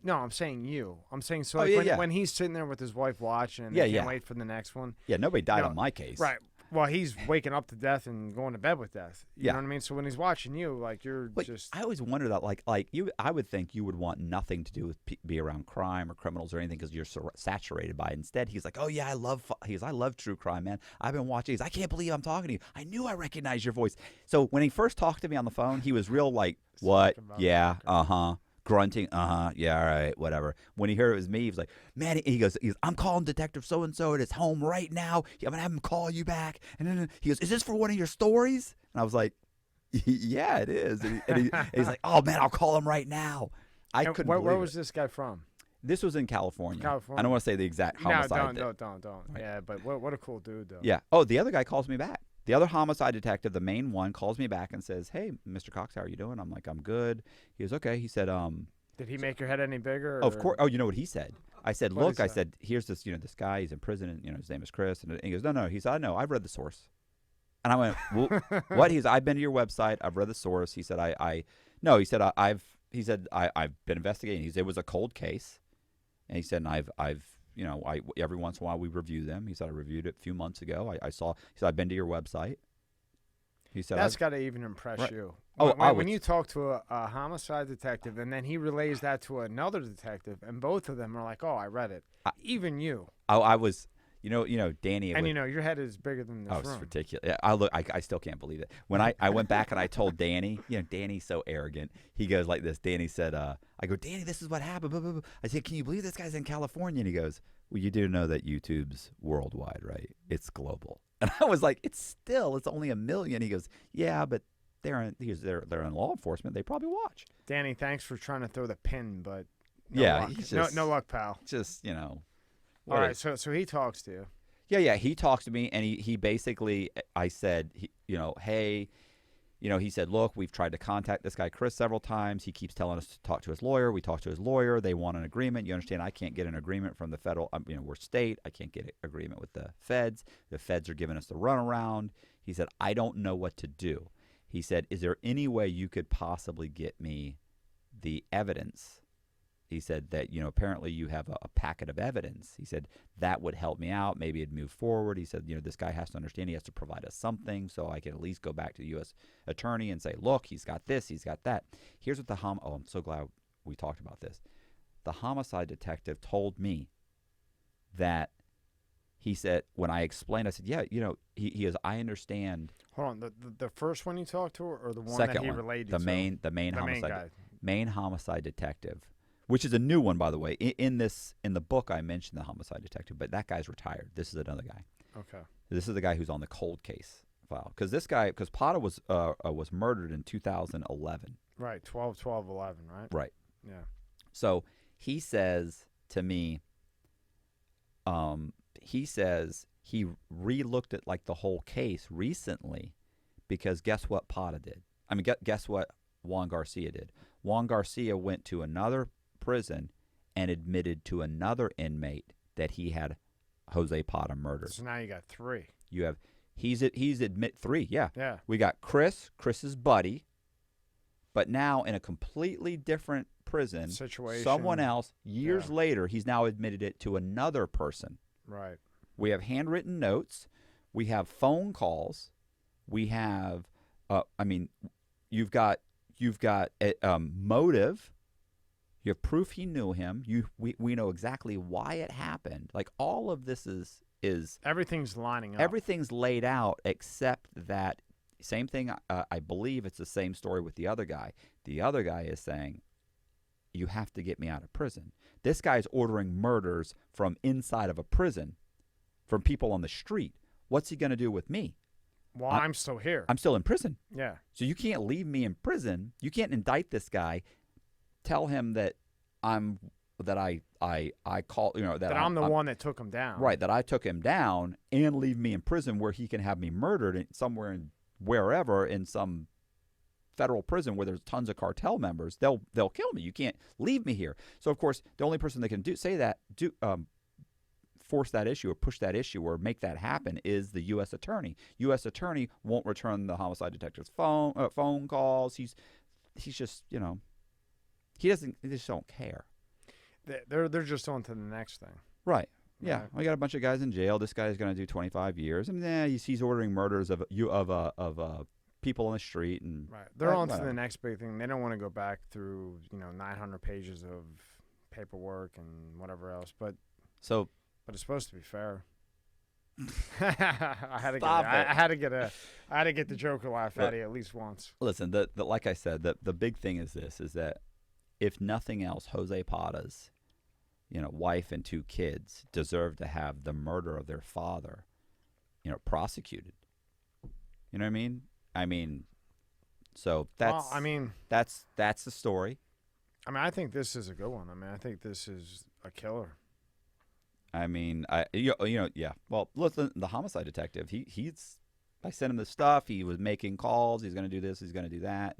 No, I'm saying you. I'm saying so. Like when he's sitting there with his wife watching, and they can't wait for the next one. Yeah, nobody died on my case. Right. Well, he's waking up to death and going to bed with death. You Yeah. know what I mean? So when he's watching you, like you're just. I always wonder that, like you, I would think you would want nothing to do with be around crime or criminals or anything because you're so saturated by it. Instead, he's like, oh yeah, I love true crime, man. I've been watching. I can't believe I'm talking to you. I knew I recognized your voice. So when he first talked to me on the phone, he was real like, what? Yeah, grunting, yeah, all right, whatever. When he heard it was me, he was like, man, he goes, I'm calling Detective so-and-so at his home right now. I'm going to have him call you back. And then he goes, is this for one of your stories? And I was like, yeah, it is. And he's like, oh, man, I'll call him right now. I couldn't believe Where it. was this guy from? This was in California. California. I don't want to say the exact homicide. No, don't. Right. Yeah, but what a cool dude, though. Yeah. Oh, the other guy calls me back. The other homicide detective, the main one, calls me back and says, hey, Mr. Cox, how are you doing? I'm like, I'm good. He goes, okay. He said, Did he make your head any bigger? of course. Oh, you know what he said? I said, What look, did he I say? said, here's this, this guy, he's in prison, and, his name is Chris. And he goes, no. He said, I know, I've read the source. And I went, well, what? He's, I've been to your website, I've read the source. He said, no, he said, I've been investigating. He said, it was a cold case. And he said, and I've every once in a while we review them. He said, I reviewed it a few months ago. He said, I've been to your website. He said, that's got to even impress Right. you. Oh, when you talk to a homicide detective and then he relays that to another detective, and both of them are like, "Oh, I read it." Even you. I was, Danny. And your head is bigger than this Oh, it's room. ridiculous. Yeah, I still can't believe it. When I went back and I told Danny, Danny's so arrogant. He goes like this. Danny said, I go, Danny, this is what happened. Blah, blah, blah. I said, can you believe this guy's in California? And he goes, well, you do know that YouTube's worldwide, right? It's global. And I was like, it's only 1 million. He goes, yeah, but they're in law enforcement. They probably watch. Danny, thanks for trying to throw the pin, but Yeah, luck. he's just- no luck, pal. Just, All right, so he talks to you. Yeah. He talks to me, and he basically, I said, hey, he said, look, we've tried to contact this guy Chris several times. He keeps telling us to talk to his lawyer. We talked to his lawyer. They want an agreement. You understand? I can't get an agreement from the federal. We're state. I can't get an agreement with the feds. The feds are giving us the runaround. He said, I don't know what to do. He said, is there any way you could possibly get me the evidence? He said that, apparently you have a packet of evidence. He said, that would help me out. Maybe it'd move forward. He said, this guy has to understand he has to provide us something so I can at least go back to the U.S. attorney and say, look, he's got this, he's got that. Here's what I'm so glad we talked about this. The homicide detective told me that he said, when I explained, I said, yeah, he goes, I understand. Hold on, the first one you talked to, or the one Second that he one, relayed the to? main The main homicide, guy. main homicide detective, which is a new one, by the way. In the book, I mentioned the homicide detective, but that guy's retired. This is another guy. Okay. This is the guy who's on the cold case file, because Pata was murdered in 2011. Right, 12/12/11, right? Right. Yeah. So he says to me, he says he re-looked at like the whole case recently, because guess what Pata did? I mean, guess what Juan Garcia did? Juan Garcia went to another prison and admitted to another inmate that he had Jose Pata murdered. So now you got 3. You have he's admit 3, yeah. Yeah. We got Chris's buddy, but now in a completely different prison Situation. Someone else years Yeah. later, he's now admitted it to another person. Right. We have handwritten notes, we have phone calls, we have you've got a motive. You have proof he knew him. We know exactly why it happened. Like, all of this is Everything's lining up. everything's laid out, except that same thing. I believe it's the same story with the other guy. The other guy is saying, you have to get me out of prison. This guy's ordering murders from inside of a prison, from people on the street. What's he going to do with me? Well, I'm still here. I'm still in prison. Yeah. So you can't leave me in prison. You can't indict this guy. Tell him that I call, that I'm the one that took him down. Right, that I took him down, and leave me in prison where he can have me murdered somewhere wherever in some federal prison where there's tons of cartel members. They'll kill me. You can't leave me here. So of course, the only person that can force that issue or push that issue or make that happen is the U.S. attorney. U.S. attorney won't return the homicide detective's phone calls. He's just he just don't care. They're just on to the next thing. Right. Yeah. Right. We got a bunch of guys in jail. This guy's going to do 25 years, and he's ordering murders of people on the street, and Right. They're on to the next big thing. They don't want to go back through 900 pages of paperwork and whatever else. But it's supposed to be fair. I had to get the Joker laugh out of you at least once. Listen, like I said, the big thing is this: is that if nothing else, Jose Pata's wife and 2 kids deserve to have the murder of their father prosecuted. You know what I mean? So that's that's the story. I think this is a good one. I think this is a killer. Yeah. Well, listen, the homicide detective, I sent him the stuff. He was making calls. He's going to do this. He's going to do that.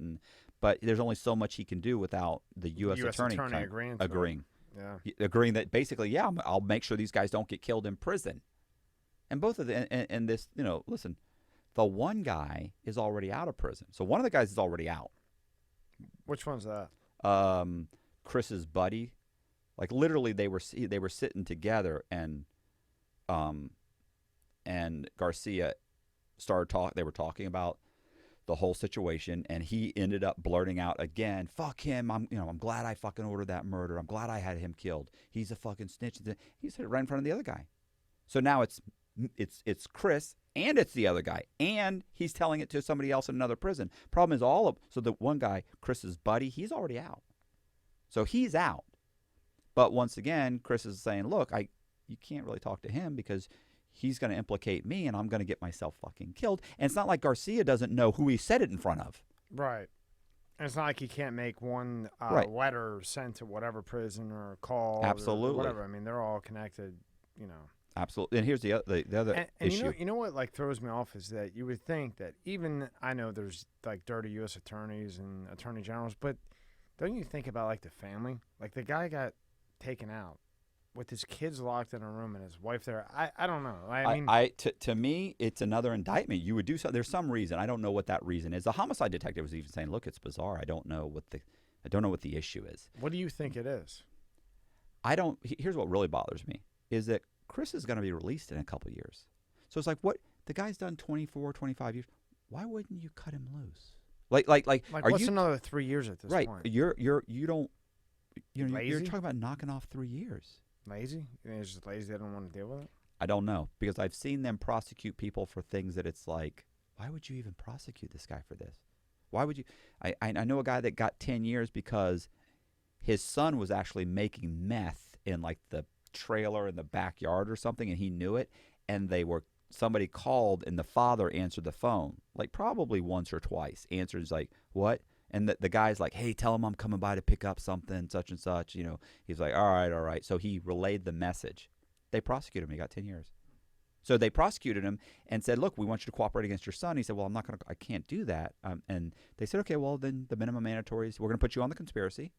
But there's only so much he can do without the U.S. attorney agreeing. Yeah. Agreeing that basically, I'll make sure these guys don't get killed in prison. And both of the and this, listen, the one guy is already out of prison. So one of the guys is already out. Which one's that? Chris's buddy. Like, literally, they were sitting together, and Garcia started talking. They were talking about the whole situation, and he ended up blurting out again, "Fuck him! I'm glad I fucking ordered that murder. I'm glad I had him killed. He's a fucking snitch." He said it right in front of the other guy. So now it's Chris, and it's the other guy, and he's telling it to somebody else in another prison. Problem is so the one guy, Chris's buddy, he's already out. So he's out. But once again, Chris is saying, look, you can't really talk to him because he's going to implicate me and I'm going to get myself fucking killed. And it's not like Garcia doesn't know who he said it in front of. Right. And it's not like he can't make one letter sent to whatever prison or call. Absolutely. Or whatever. They're all connected, Absolutely. And here's the other issue. You know what throws me off is that you would think that even, I know there's like dirty U.S. attorneys and attorney generals, but don't you think about like the family? Like, the guy got taken out with his kids locked in a room and his wife there. I don't know. I mean, To me, it's another indictment. You would do so. There's some reason. I don't know what that reason is. The homicide detective was even saying, "Look, it's bizarre. I don't know what the issue is." what do you think it is? Here's what really bothers me is that Chris is going to be released in a couple of years. So it's like, what? The guy's done 24, 25 years. Why wouldn't you cut him loose? Like, are what's you another 3 years at this right? point? You're you're Lazy? talking about knocking off 3 years. Lazy? You think it's just lazy? They don't want to deal with it. I don't know, because I've seen them prosecute people for things that it's like, why would you even prosecute this guy for this? Why would you? I know a guy that got 10 years because his son was actually making meth in like the trailer in the backyard or something, and he knew it, and somebody called and the father answered the phone, like probably once or twice, answers like, what? And the guy's like, hey, tell him I'm coming by to pick up something, such and such. He's like, all right. So he relayed the message. They prosecuted him. He got 10 years. So they prosecuted him and said, look, we want you to cooperate against your son. He said, well, I can't do that. And they said, okay, well, then the minimum mandatory is we're going to put you on the conspiracy.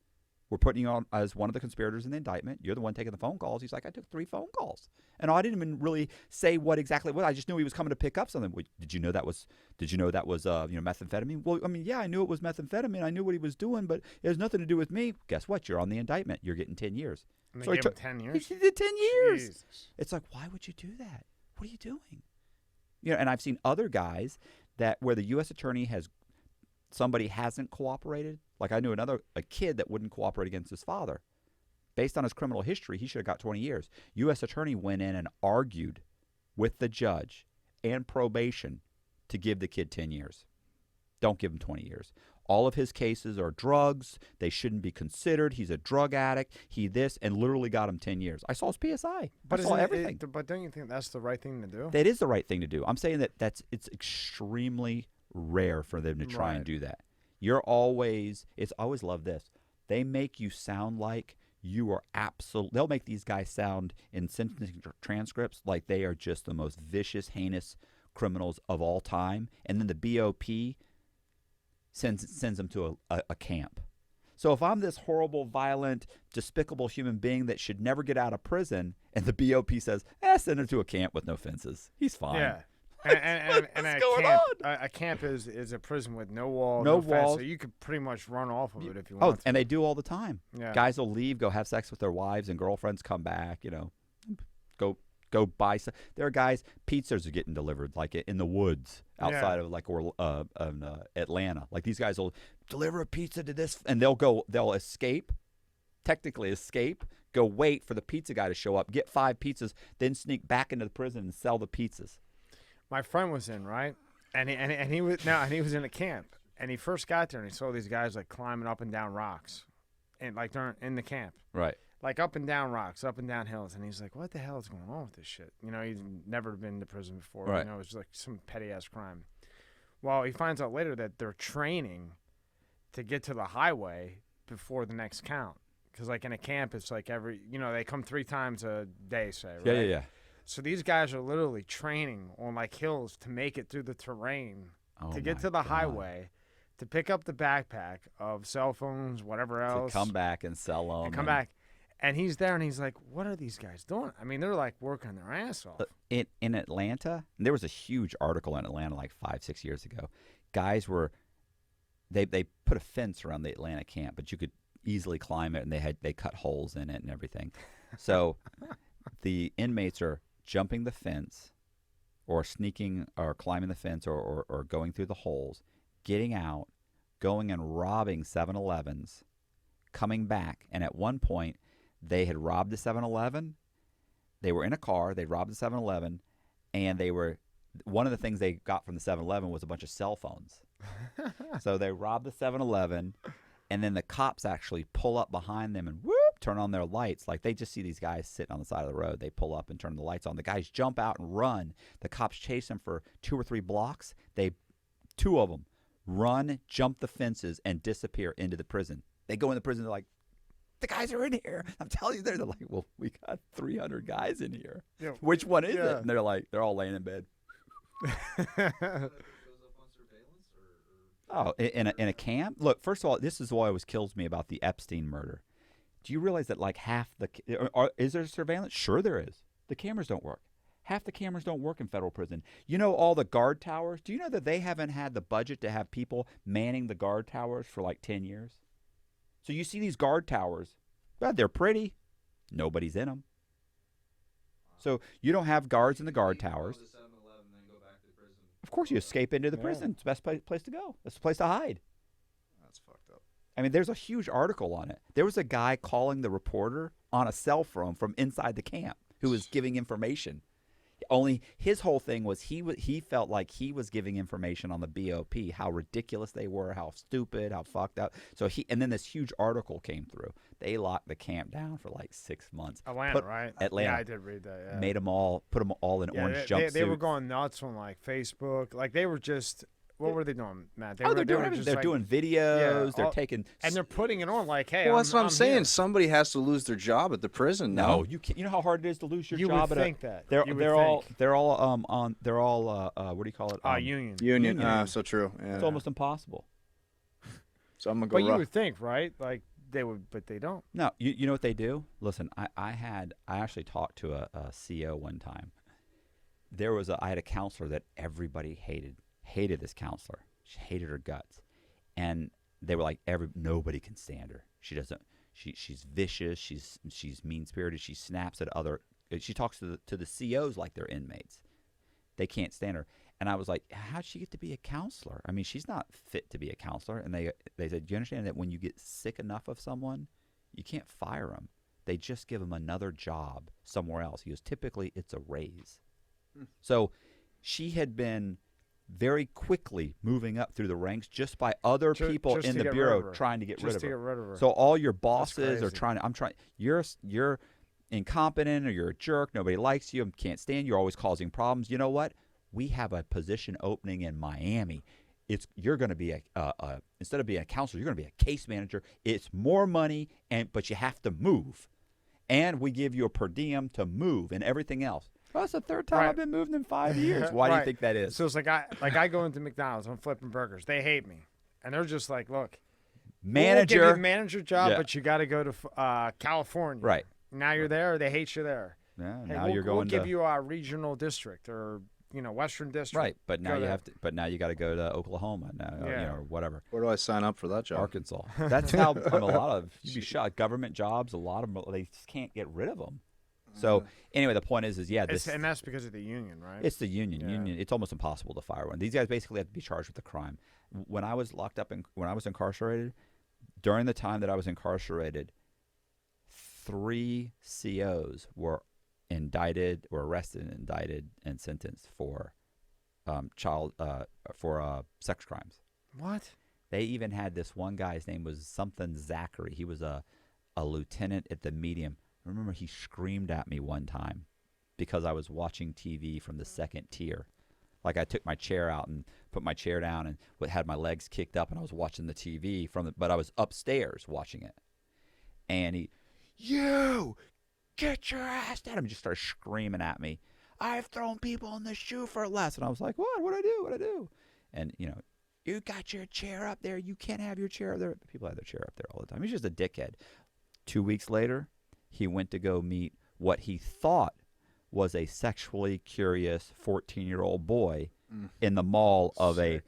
We're putting you on as one of the conspirators in the indictment. You're the one taking the phone calls. He's like, I took 3 phone calls. And I didn't even really say what exactly it was. I just knew he was coming to pick up something. Did you know that was methamphetamine? Well, I mean, yeah, I knew it was methamphetamine. I knew what he was doing, but it has nothing to do with me. Guess what? You're on the indictment. You're getting 10 years. And they So he gave him took 10 years? He did 10 years. Jesus. It's like, why would you do that? What are you doing? And I've seen other guys where the U.S. attorney somebody hasn't cooperated. Like I knew a kid that wouldn't cooperate against his father. Based on his criminal history, he should have got 20 years. U.S. attorney went in and argued with the judge and probation to give the kid 10 years. Don't give him 20 years. All of his cases are drugs. They shouldn't be considered. He's a drug addict. And literally got him 10 years. I saw his PSI. I saw everything. But don't you think that's the right thing to do? That is the right thing to do. I'm saying it's extremely rare for them to try and Right. do that. I always love this. They make you sound like you are they'll make these guys sound in sentencing transcripts like they are just the most vicious, heinous criminals of all time. And then the BOP sends them to a camp. So if I'm this horrible, violent, despicable human being that should never get out of prison, and the BOP says, send him to a camp with no fences. He's fine. Yeah. And What's a going camp, on? a camp is a prison with no walls, No fence, walls. so you could pretty much run off of it if you Oh, want to. and they do all the time. Yeah. Guys will leave, go have sex with their wives and girlfriends, come back, go buy stuff. There are guys, pizzas are getting delivered like in the woods outside of like Atlanta. Like these guys will deliver a pizza to this, and they'll escape, go wait for the pizza guy to show up, get 5 pizzas, then sneak back into the prison and sell the pizzas. My friend was in, right? And he was in a camp. And he first got there and he saw these guys like climbing up and down rocks. And like they're in the camp. Right. Like up and down rocks, up and down hills. And he's like, what the hell is going on with this shit? He's never been to prison before. Right. It's like some petty ass crime. Well, he finds out later that they're training to get to the highway before the next count. Because like in a camp, it's like they come 3 times a day, say, right? Yeah. So these guys are literally training on like hills to make it through the terrain to get to the highway, to pick up the backpack of cell phones, whatever else. To come back and sell them. And come back. And he's there and he's like, what are these guys doing? I mean, they're like working their ass off. In Atlanta, there was a huge article in Atlanta like 5-6 years ago. Guys they put a fence around the Atlanta camp, but you could easily climb it, and they cut holes in it and everything. So the inmates are jumping the fence or sneaking or climbing the fence or going through the holes, getting out, going and robbing 7-Elevens, coming back. And at one point, they had robbed the 7-Eleven. They were in a car. They robbed the 7-Eleven, and one of the things they got from the 7-Eleven was a bunch of cell phones. So they robbed the 7-Eleven, and then the cops actually pull up behind them and turn on their lights. Like they just see these guys sitting on the side of the road. They pull up and turn the lights on. The guys jump out and run. The cops chase them for 2 or 3 blocks. 2 of them run, jump the fences, and disappear into the prison. They go in the prison. They're like, the guys are in here. I'm telling you, they're like, well, we got 300 guys in here. Yeah. Which one is it? And they're like, they're all laying in bed. Oh, in a camp? Look, first of all, this is what always kills me about the Epstein murder. Do you realize that like half is there surveillance? Sure there is. The cameras don't work. Half the cameras don't work in federal prison. You know all the guard towers? Do you know that they haven't had the budget to have people manning the guard towers for like 10 years? So you see these guard towers. God, they're pretty. Nobody's in them. So you don't have guards in the guard towers. Of course you escape into the prison. It's the best place to go. It's the place to hide. That's fucked up. I mean, there's a huge article on it. There was a guy calling the reporter on a cell phone from inside the camp who was giving information. Only his whole thing was he felt like he was giving information on the BOP, how ridiculous they were, how stupid, how fucked up. So and then this huge article came through. They locked the camp down for like 6 months. Atlanta, right? Atlanta. Yeah, I did read that. Yeah. Put them all in orange jumpsuits. They were going nuts on like Facebook. Like they were just. What were they doing, Matt? They're doing videos. They're taking, and they're putting it on like, hey. Well, that's what I'm saying. Here. Somebody has to lose their job at the prison. No, you can't. You know how hard it is to lose your you job would at think that. They're all what do you call it? Union. Union. So true. Yeah. It's almost impossiple. So I'm gonna go. But you would think, right? Like they would, but they don't. No, you know what they do? Listen, I actually talked to a CO one time. I had a counselor that everybody hated this counselor. She hated her guts, and they were like, nobody can stand her. She's vicious. She's mean spirited. She snaps at other. She talks to the COs like they're inmates. They can't stand her. And I was like, how'd she get to be a counselor? I mean, she's not fit to be a counselor. And they said, do you understand that when you get sick enough of someone, you can't fire them. They just give them another job somewhere else. He goes, typically it's a raise. So she had been very quickly moving up through the ranks just by other people in the bureau trying to get rid of her. So all your bosses are trying. You're incompetent or you're a jerk. Nobody likes you. Can't stand you. You're always causing problems. You know what? We have a position opening in Miami. You're going to be instead of being a counselor, you're going to be a case manager. It's more money, but you have to move, and we give you a per diem to move and everything else. Well, that's the third time I've been moving in 5 years. Why do you think that is? So it's like I go into McDonald's, I'm flipping burgers. They hate me, and they're just like, look, manager, we'll give you a manager job, but you got to go to California. Right. Now you're there. They hate you there. Yeah. Hey, now you're going. We'll give you a regional district or Western district. Right. But now you have to. But now you got to go to Oklahoma now, or whatever. Where do I sign up for that job? Arkansas. That's how a lot of you'd be shot. Government jobs. A lot of them, they just can't get rid of them. So anyway, the point is and that's because of the union, right? It's the union. Yeah. Union. It's almost impossible to fire one. These guys basically have to be charged with a crime. When I was locked up and when I was incarcerated, during the time that I was incarcerated, 3 COs were arrested, indicted, and sentenced for sex crimes. What? They even had this one guy's name was something Zachary. He was a lieutenant at the medium. I remember he screamed at me one time because I was watching TV from the second tier. Like I took my chair out and put my chair down and had my legs kicked up and I was watching the TV but I was upstairs watching it. And you get your ass down. He just started screaming at me. I've thrown people in the shoe for less. And I was like, what? What'd I do? And, you got your chair up there. You can't have your chair up there. People have their chair up there all the time. He's just a dickhead. 2 weeks later, he went to go meet what he thought was a sexually curious 14-year-old boy in the mall of a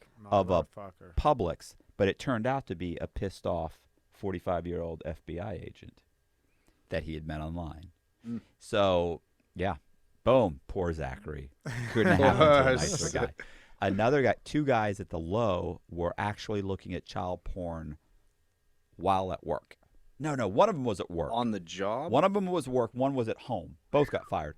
Publix, but it turned out to be a pissed off 45-year-old FBI agent that he had met online. So, yeah, boom, poor Zachary. Couldn't happen to a nicer guy. Another guy, 2 guys at the Low were actually looking at child porn while at work. No, one of them was at work. On the job? One of them was work. One was at home. Both got fired.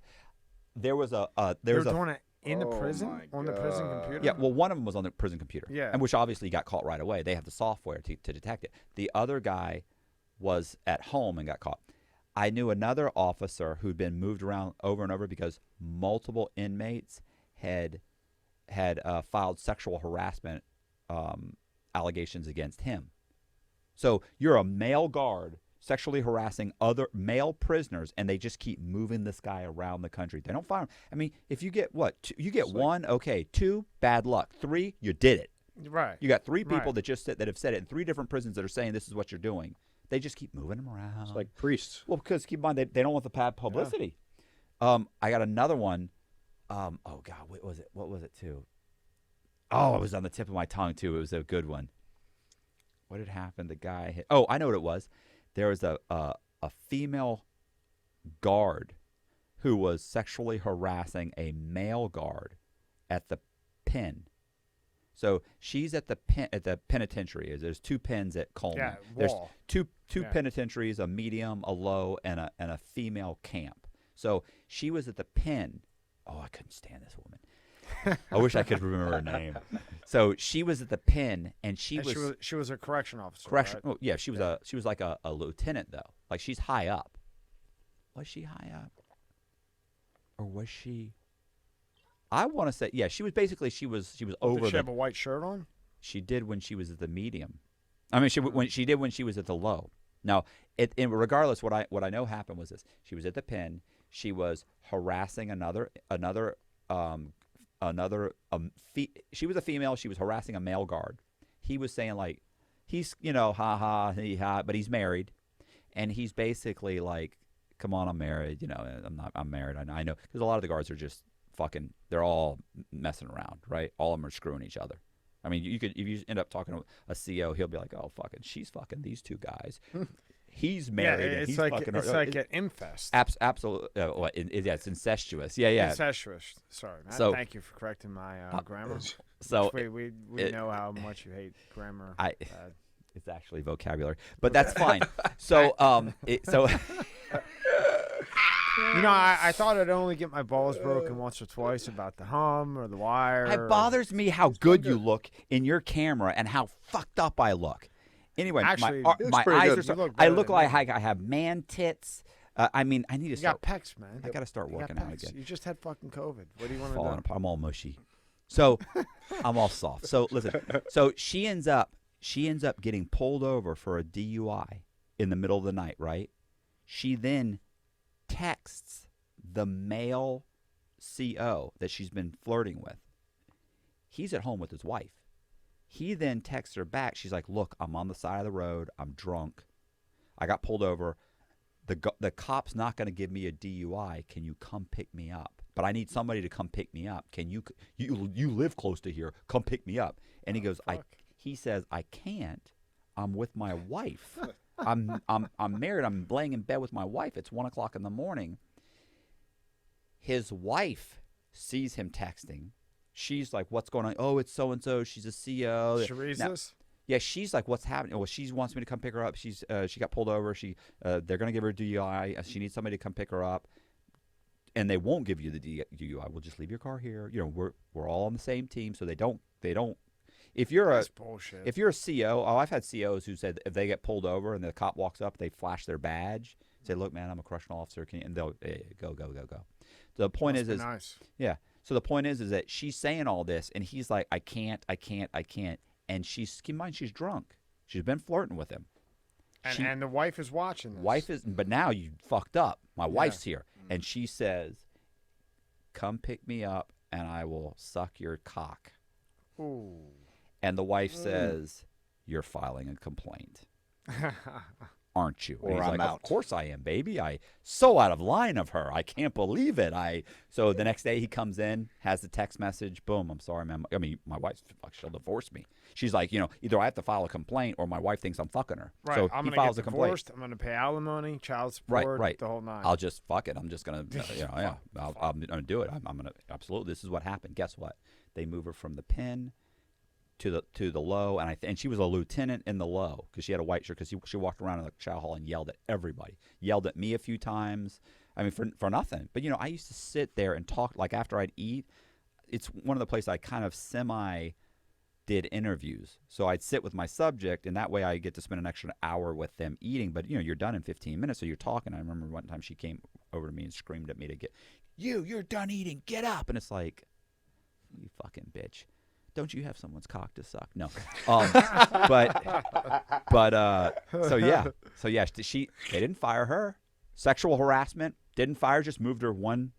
They were doing it in the prison on the prison computer. Yeah, well, one of them was on the prison computer. Yeah, and which obviously got caught right away. They have the software to detect it. The other guy was at home and got caught. I knew another officer who'd been moved around over and over because multiple inmates had filed sexual harassment allegations against him. So you're a male guard sexually harassing other male prisoners, and they just keep moving this guy around the country. They don't fire him. I mean, if you get you get 1, okay, 2, bad luck. 3, you did it. Right. You got 3 people that have said it in 3 different prisons that are saying this is what you're doing. They just keep moving them around. It's like priests. Well, because keep in mind, they don't want the bad publicity. I got another one. Oh, God, what was it? What was it, too? Oh, it was on the tip of my tongue, too. It was a good one. What had happened? The guy hit. Oh, I know what it was. There was a female guard who was sexually harassing a male guard at the pen. So she's at the penitentiary. There's 2 pens at Coleman. Yeah, There's wall. two penitentiaries, a medium, a low, and a female camp. So she was at the pen. Oh, I couldn't stand this woman. I wish I could remember her name. So she was at the pen, and she was a correction officer. correction. Right? Oh, yeah, she was like a lieutenant though. Like she's high up. Was she high up, or was she? I want to say she was basically she was over. Did she have a white shirt on? She did when she was at the medium. I mean, she did when she was at the low. Now, regardless, what I know happened was this: she was at the pen. She was harassing another. She was a female. She was harassing a male guard. He was saying like, he's ha ha he ha, but he's married, and he's basically like, come on, I'm married. I'm married. I know because a lot of the guards are just fucking. They're all messing around, right? All of them are screwing each other. I mean, you could if you end up talking to a CO, he'll be like, oh fucking, she's fucking these 2 guys. He's married. And it's he's like fucking it's her. like an infest. Absolutely. It's incestuous. Yeah. Incestuous. Sorry. So- Thank you for correcting my grammar. So we know how much you hate grammar. it's actually vocabulary, but that's fine. So I thought I'd only get my balls broken once or twice about the hum or the wire. it bothers me how good you look in your camera and how fucked up I look. Anyway, Actually, my pretty eyes good. are. So, You look I better look than like me. I have man tits. I mean, I need to You start. got pecs, man. I got to start You got working out pecs. again. You just had fucking COVID. What do you want to Falling do? apart. I'm all mushy. So I'm all soft. So listen. So she ends up getting pulled over for a DUI in the middle of the night. Right. She then texts the male CO that she's been flirting with. He's at home with his wife. He then texts her back. She's like, look, I'm on the side of the road. I'm drunk. I got pulled over. The cop's not going to give me a DUI. Can you come pick me up? But I need somebody to come pick me up. Can you live close to here. Come pick me up. And he goes, fuck. he says, I can't. I'm with my wife. I'm married. I'm laying in bed with my wife. It's 1:00 in the morning. His wife sees him texting. She's like, what's going on? Oh, it's so-and-so. She's a CO. Shariza's? Yeah, she's like, what's happening? Well, she wants me to come pick her up. She got pulled over. They're going to give her a DUI. She needs somebody to come pick her up. And they won't give you the DUI. We'll just leave your car here. We're all on the same team, so they don't. If you're That's bullshit. if you're a CO, I've had COs who said if they get pulled over and the cop walks up, they flash their badge, say, look, man, I'm a correctional officer, and they'll go. The point Must be is nice. yeah. So the point is that she's saying all this, and he's like, I can't. And keep in mind, she's drunk. She's been flirting with him. And the wife is watching this. But now you fucked up. My wife's here. And she says, come pick me up, and I will suck your cock. Ooh. And the wife says, you're filing a complaint. Aren't you? And Or he's I'm like, out. Of course I am, baby. I so out of line of her. I can't believe it. So the next day he comes in, has the text message. Boom. I'm sorry, man. I mean, my wife's she'll divorce me. She's like, either I have to file a complaint or my wife thinks I'm fucking her. Right. So I'm he gonna files get a complaint. divorced. I'm gonna pay alimony, child support, Right. the whole nine. I'll just fuck it. I'm just gonna, I'm gonna do it. I'm gonna absolutely. This is what happened. Guess what? They move her from the pen to the low, and she was a lieutenant in the low because she had a white shirt because she walked around in the chow hall and yelled at everybody. Yelled at me a few times. I mean, for nothing. But I used to sit there and talk like after I'd eat. It's one of the places I kind of did interviews. So I'd sit with my subject, and that way I get to spend an extra hour with them eating. But you're done in 15 minutes, so you're talking. I remember one time she came over to me and screamed at me to you're done eating, get up. And it's like, you fucking bitch. Don't you have someone's cock to suck? No. They didn't fire her. Sexual harassment, didn't fire, just moved her one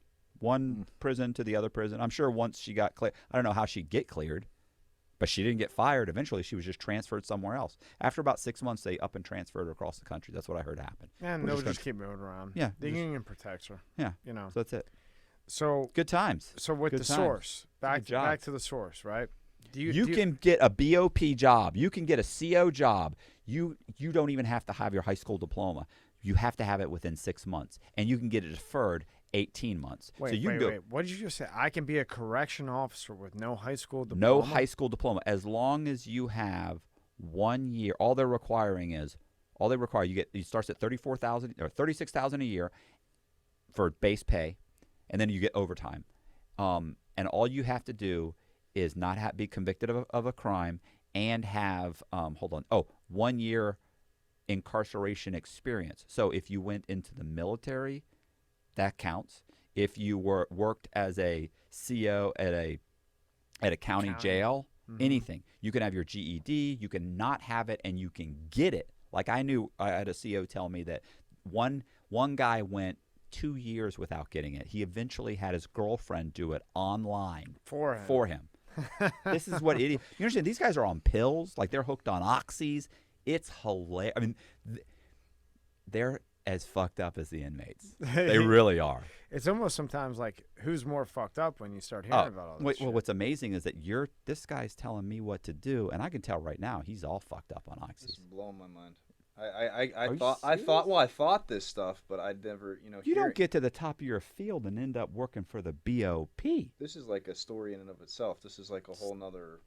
prison to the other prison. I'm sure once she got cleared, I don't know how she'd get cleared, But she didn't get fired. Eventually, she was just transferred somewhere else. After about 6 months, they up and transferred her across the country. That's what I heard happen. And We're they'll just just keep moving around. Yeah, The just- union protects her. Yeah. You know. So that's it. So Good times. with Good the times. source, Good job. back to the source, right? You can get a BOP job. You can get a CO job. You don't even have to have your high school diploma. You have to have it within 6 months, and you can get it deferred 18 months. Wait, so you can go What did you just say? I can be a correction officer with no high school diploma? no high school diploma as long as you have 1 year. All they require you starts at 34,000 or 36,000 a year for base pay, and then you get overtime. And all you have to do is not be convicted of a crime and have 1 year incarceration experience. So if you went into the military, that counts. If you worked as a CO at a county jail, anything, you can have your GED. You can not have it, and you can get it. Like I had a CO tell me that one guy went 2 years without getting it. He eventually had his girlfriend do it online for him. This is what you understand. These guys are on pills, like they're hooked on oxys. It's hilarious. I mean, they're as fucked up as the inmates. They really are. It's almost sometimes like who's more fucked up when you start hearing about all this shit. Well, what's amazing is that this guy's telling me what to do, and I can tell right now he's all fucked up on oxys. This is blowing my mind. I thought this stuff, but I'd never, You don't get to the top of your field and end up working for the BOP. This is like a story in and of itself. This is like a whole nother,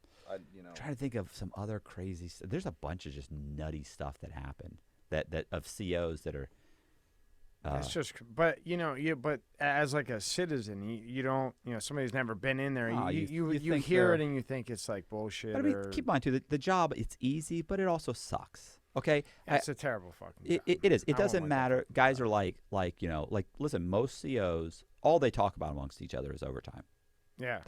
Trying to think of some other crazy stuff. There's a bunch of just nutty stuff that happened that of COs that are. It's just, but but as like a citizen, you don't, somebody's never been in there. You hear it and you think it's like bullshit. But I mean, keep in mind too, the job, it's easy, but it also sucks. Okay, it's a terrible fucking job. It is. It doesn't matter. Guys are like listen. Most COs, all they talk about amongst each other is overtime. Yeah.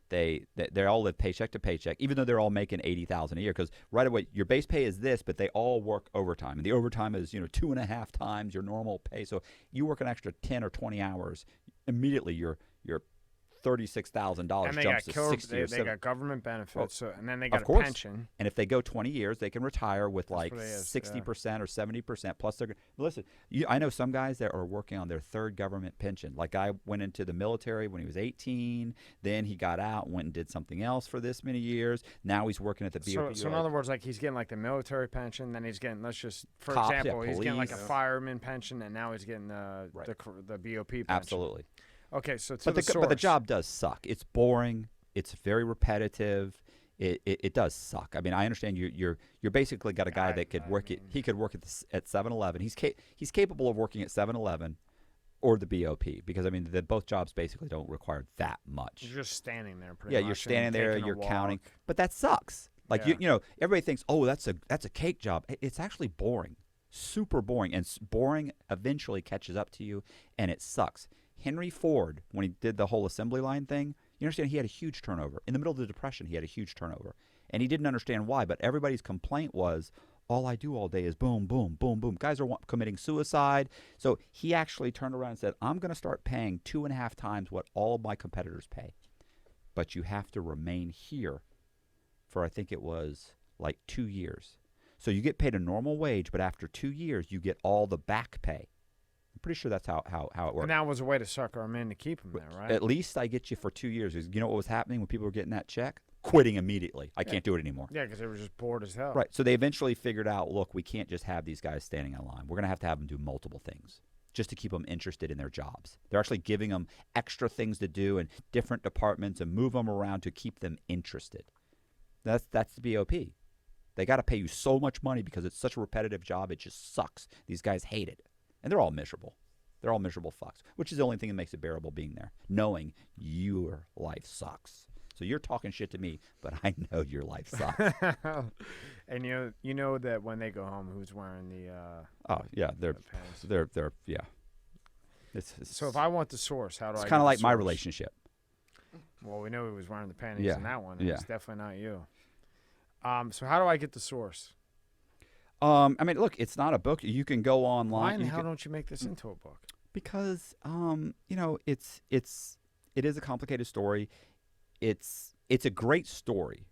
They all live paycheck to paycheck, even though they're all making $80,000 a year. Because right away, your base pay is this, but they all work overtime, and the overtime is 2.5 times your normal pay. So you work an extra 10 or 20 hours, immediately your $36,000 jumps to 60 or 70. They got government benefits, and then they Of got a course. pension. And if they go 20 years, they can retire with like what it is, 60% or 70%. Plus, listen. I know some guys that are working on their third government pension. Like I went into the military when he was 18. Then he got out and went and did something else for this many years. Now he's working at the BOP. So in other words, like he's getting like the military pension. Then he's getting, let's just for Cops, example, he's getting like a police. fireman pension, and now he's getting the BOP pension. Absolutely. Okay, so But the job does suck. It's boring. It's very repetitive. It does suck. I mean, I understand you're basically got a guy that could work it. He could work at 7-Eleven. He's capable of working at 7-Eleven or the BOP because I mean both jobs basically don't require that much. You're just standing there. Pretty much, you're standing there. taking a You're walk. counting. But that sucks. Like Yeah. everybody thinks, oh, that's a cake job. It's actually boring, super boring, and boring eventually catches up to you, and it sucks. Henry Ford, when he did the whole assembly line thing, you understand he had a huge turnover. In the middle of the Depression, he had a huge turnover. And he didn't understand why, but everybody's complaint was, all I do all day is boom, boom, boom, boom. Guys are committing suicide. So he actually turned around and said, I'm going to start paying 2.5 times what all of my competitors pay. But you have to remain here for, I think it was like 2 years. So you get paid a normal wage, but after 2 years, you get all the back pay. I'm pretty sure that's how it works. And that was a way to sucker him in to keep him there, right? At least I get you for 2 years. You know what was happening when people were getting that check? Quitting immediately. I can't do it anymore. Yeah, because they were just bored as hell. Right. So they eventually figured out, look, we can't just have these guys standing in line. We're going to have them do multiple things just to keep them interested in their jobs. They're actually giving them extra things to do in different departments and move them around to keep them interested. That's the BOP. They got to pay you so much money because it's such a repetitive job. It just sucks. These guys hate it. And they're all miserable. They're all miserable fucks, which is the only thing that makes it bearable being there, knowing your life sucks. So you're talking shit to me, but I know your life sucks. And you know that when they go home, who's wearing the Oh yeah, they're yeah. It's So if I want the source, how do I? It's get kind of the like my source? relationship. Well, we know he was wearing the panties Yeah. in that one. Yeah. It's definitely not you. So how do I get the source? I mean, look, it's not a book. You can go online. Why in the hell don't you make this into a book? Because it is a complicated story. It's a great story.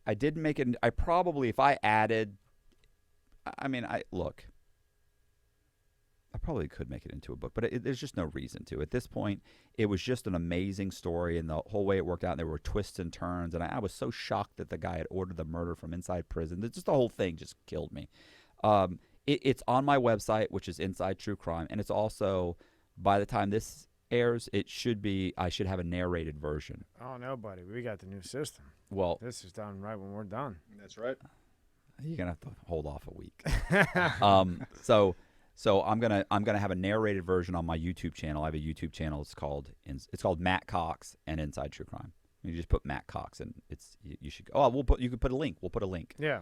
I didn't make it. I probably, if I added, I mean, I probably could make it into a book, but there's just no reason to. At this point, it was just an amazing story, and the whole way it worked out, and there were twists and turns, and I was so shocked that the guy had ordered the murder from inside prison. Just the whole thing just killed me. It's on my website, which is Inside True Crime, and it's also, by the time this airs, I should have a narrated version. Oh no, buddy, we got the new system. Well, This is done right when we're done. That's right. you're gonna have to hold off a week. So I'm gonna have a narrated version on my YouTube channel. I have a YouTube channel. It's called Matt Cox and Inside True Crime. You just put Matt Cox, and you should go. Oh, you could put a link. We'll put a link. Yeah.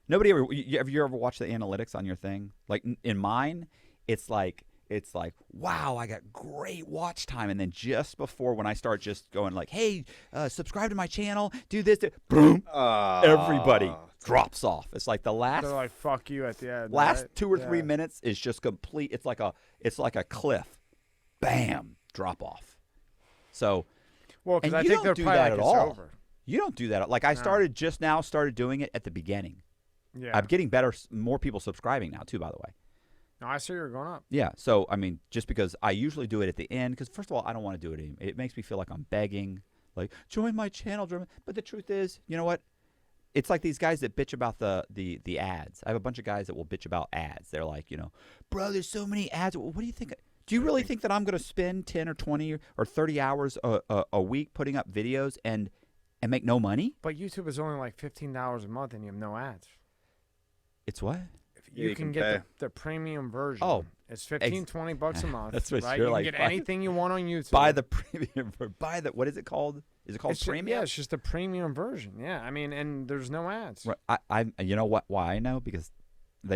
Nobody ever. Have you ever watched the analytics on your thing? Like in mine, it's like wow, I got great watch time, and then just before when I start just going like, hey, subscribe to my channel, do this, boom, everybody drops off. It's like the last. They're like, fuck you at the end. Last right? 2 or 3 minutes is just complete. It's like a cliff, bam, drop off. So, Well, because and I you think don't they're do probably that like at it's all. over. You don't do that. Like I started doing it at the beginning. Yeah. I'm getting better, more people subscribing now too. By the way. No, I see you're going up. Yeah. So I mean, just because I usually do it at the end, because first of all, I don't want to do it anymore. It makes me feel like I'm begging, like join my channel. But the truth is, you know what? It's like these guys that bitch about the ads. I have a bunch of guys that will bitch about ads. They're like, bro, there's so many ads. What do you think? Do you really think that I'm going to spend 10 or 20 or 30 hours a week putting up videos and make no money? But YouTube is only like $15 a month, and you have no ads. It's what? You can get the premium version. Oh, it's $15-20 a month. That's what right? you're You like, can get buy- anything you want on YouTube. Buy the premium. What is it called? Is it called It's ju- premium? Yeah, it's just a premium version. Yeah, I mean, and there's no ads. Right. I you know what? Why I know? Because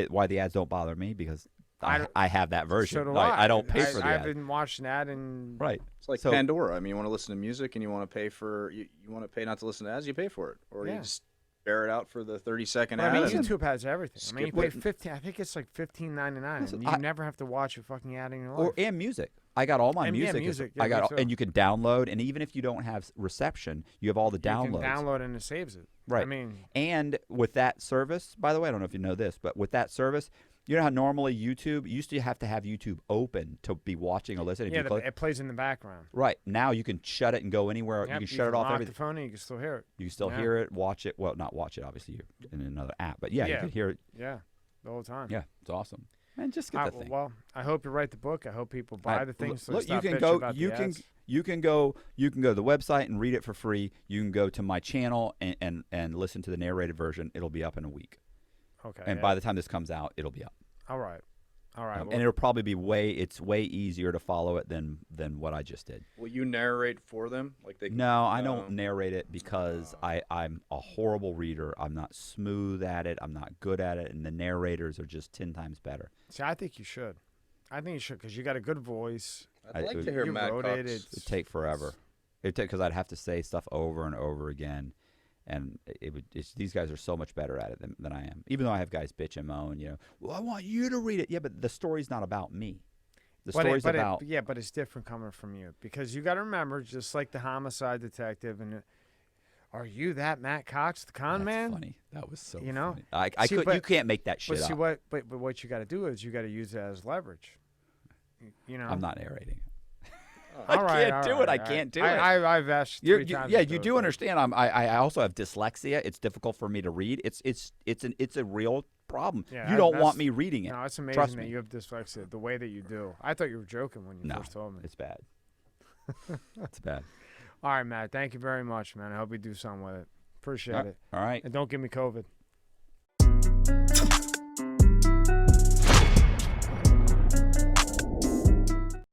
why the ads don't bother me, because I have that version. So do Like, I. I don't pay for the I ad. haven't watched an ad in. Right. It's like So- Pandora. I mean, you want to listen to music and you want to pay for you want to pay not to listen to ads, you pay for it, or you Yeah. just bear it out for the 30-second But ad. I mean, and- YouTube has everything. I mean, you Skip pay it. 15. I think it's like $15.99, Listen, and you I- never have to watch a fucking ad in your life. And music. I got all my And, yeah, music. music. I Yeah, got me all, too. and you can download, and even if you don't have reception, you have all the You can downloads. download and it saves it. Right. I mean, And with that service, by the way, I don't know if you know this, but with that service, you know how normally YouTube, you used to have YouTube open to be watching or listening. If yeah, you close- it plays in the background. right. Now you can shut it and go anywhere. Yep, you can shut it off. lock Everything. the phone and you can still hear it. You can still Yeah. hear it, watch it. Well, not watch it, obviously, you're in another app. But yeah, you Yeah. can hear it. Yeah, the whole time. Yeah, it's awesome. And just get All the right, thing. well, I hope you write the book. I hope people buy Right, the things. So they look, you stop can bitching go. about You the can. ads. You can go. You can go to the website and read it for free. You can go to my channel and listen to the narrated version. It'll be up in a week. Okay. And yeah. by the time this comes out, it'll be up. All right. All right. And it'll probably be it's way easier to follow it than what I just did. Will you narrate for them? Like they? No, I don't narrate it because I'm a horrible reader. I'm not smooth at it. I'm not good at it, and the narrators are just 10 times better. See, I think you should. I think you should because you got a good voice. I'd like I- to hear you Matt wrote Cox. it, It'd take forever. It'd take because I'd have to say stuff over and over again, and these guys are so much better at it than I am. Even though I have guys bitch and moan, well, I want you to read it. Yeah, but the story's not about me. The story's about. But it's different coming from you because you got to remember, just like the homicide detective, and are you that Matt Cox, the con That's man? funny. That was so. You know? funny. I See, could. but- You can't make that But shit see up. but what you got to do is you got to use it as leverage. You know. I'm not narrating. All I right, can't all do it. right, I all can't do right. it. I've asked You're, 3 you, times. yeah, to you it, do but- understand. I also have dyslexia. It's difficult for me to read. It's a real problem. Yeah, you don't that's- want me reading it. No, it's Trust amazing that me. you have dyslexia the way that you do. I thought you were joking when you No, first told me. it's bad. It's bad. All right, Matt. Thank you very much, man. I hope you do something with it. Appreciate it. All right. And don't give me COVID.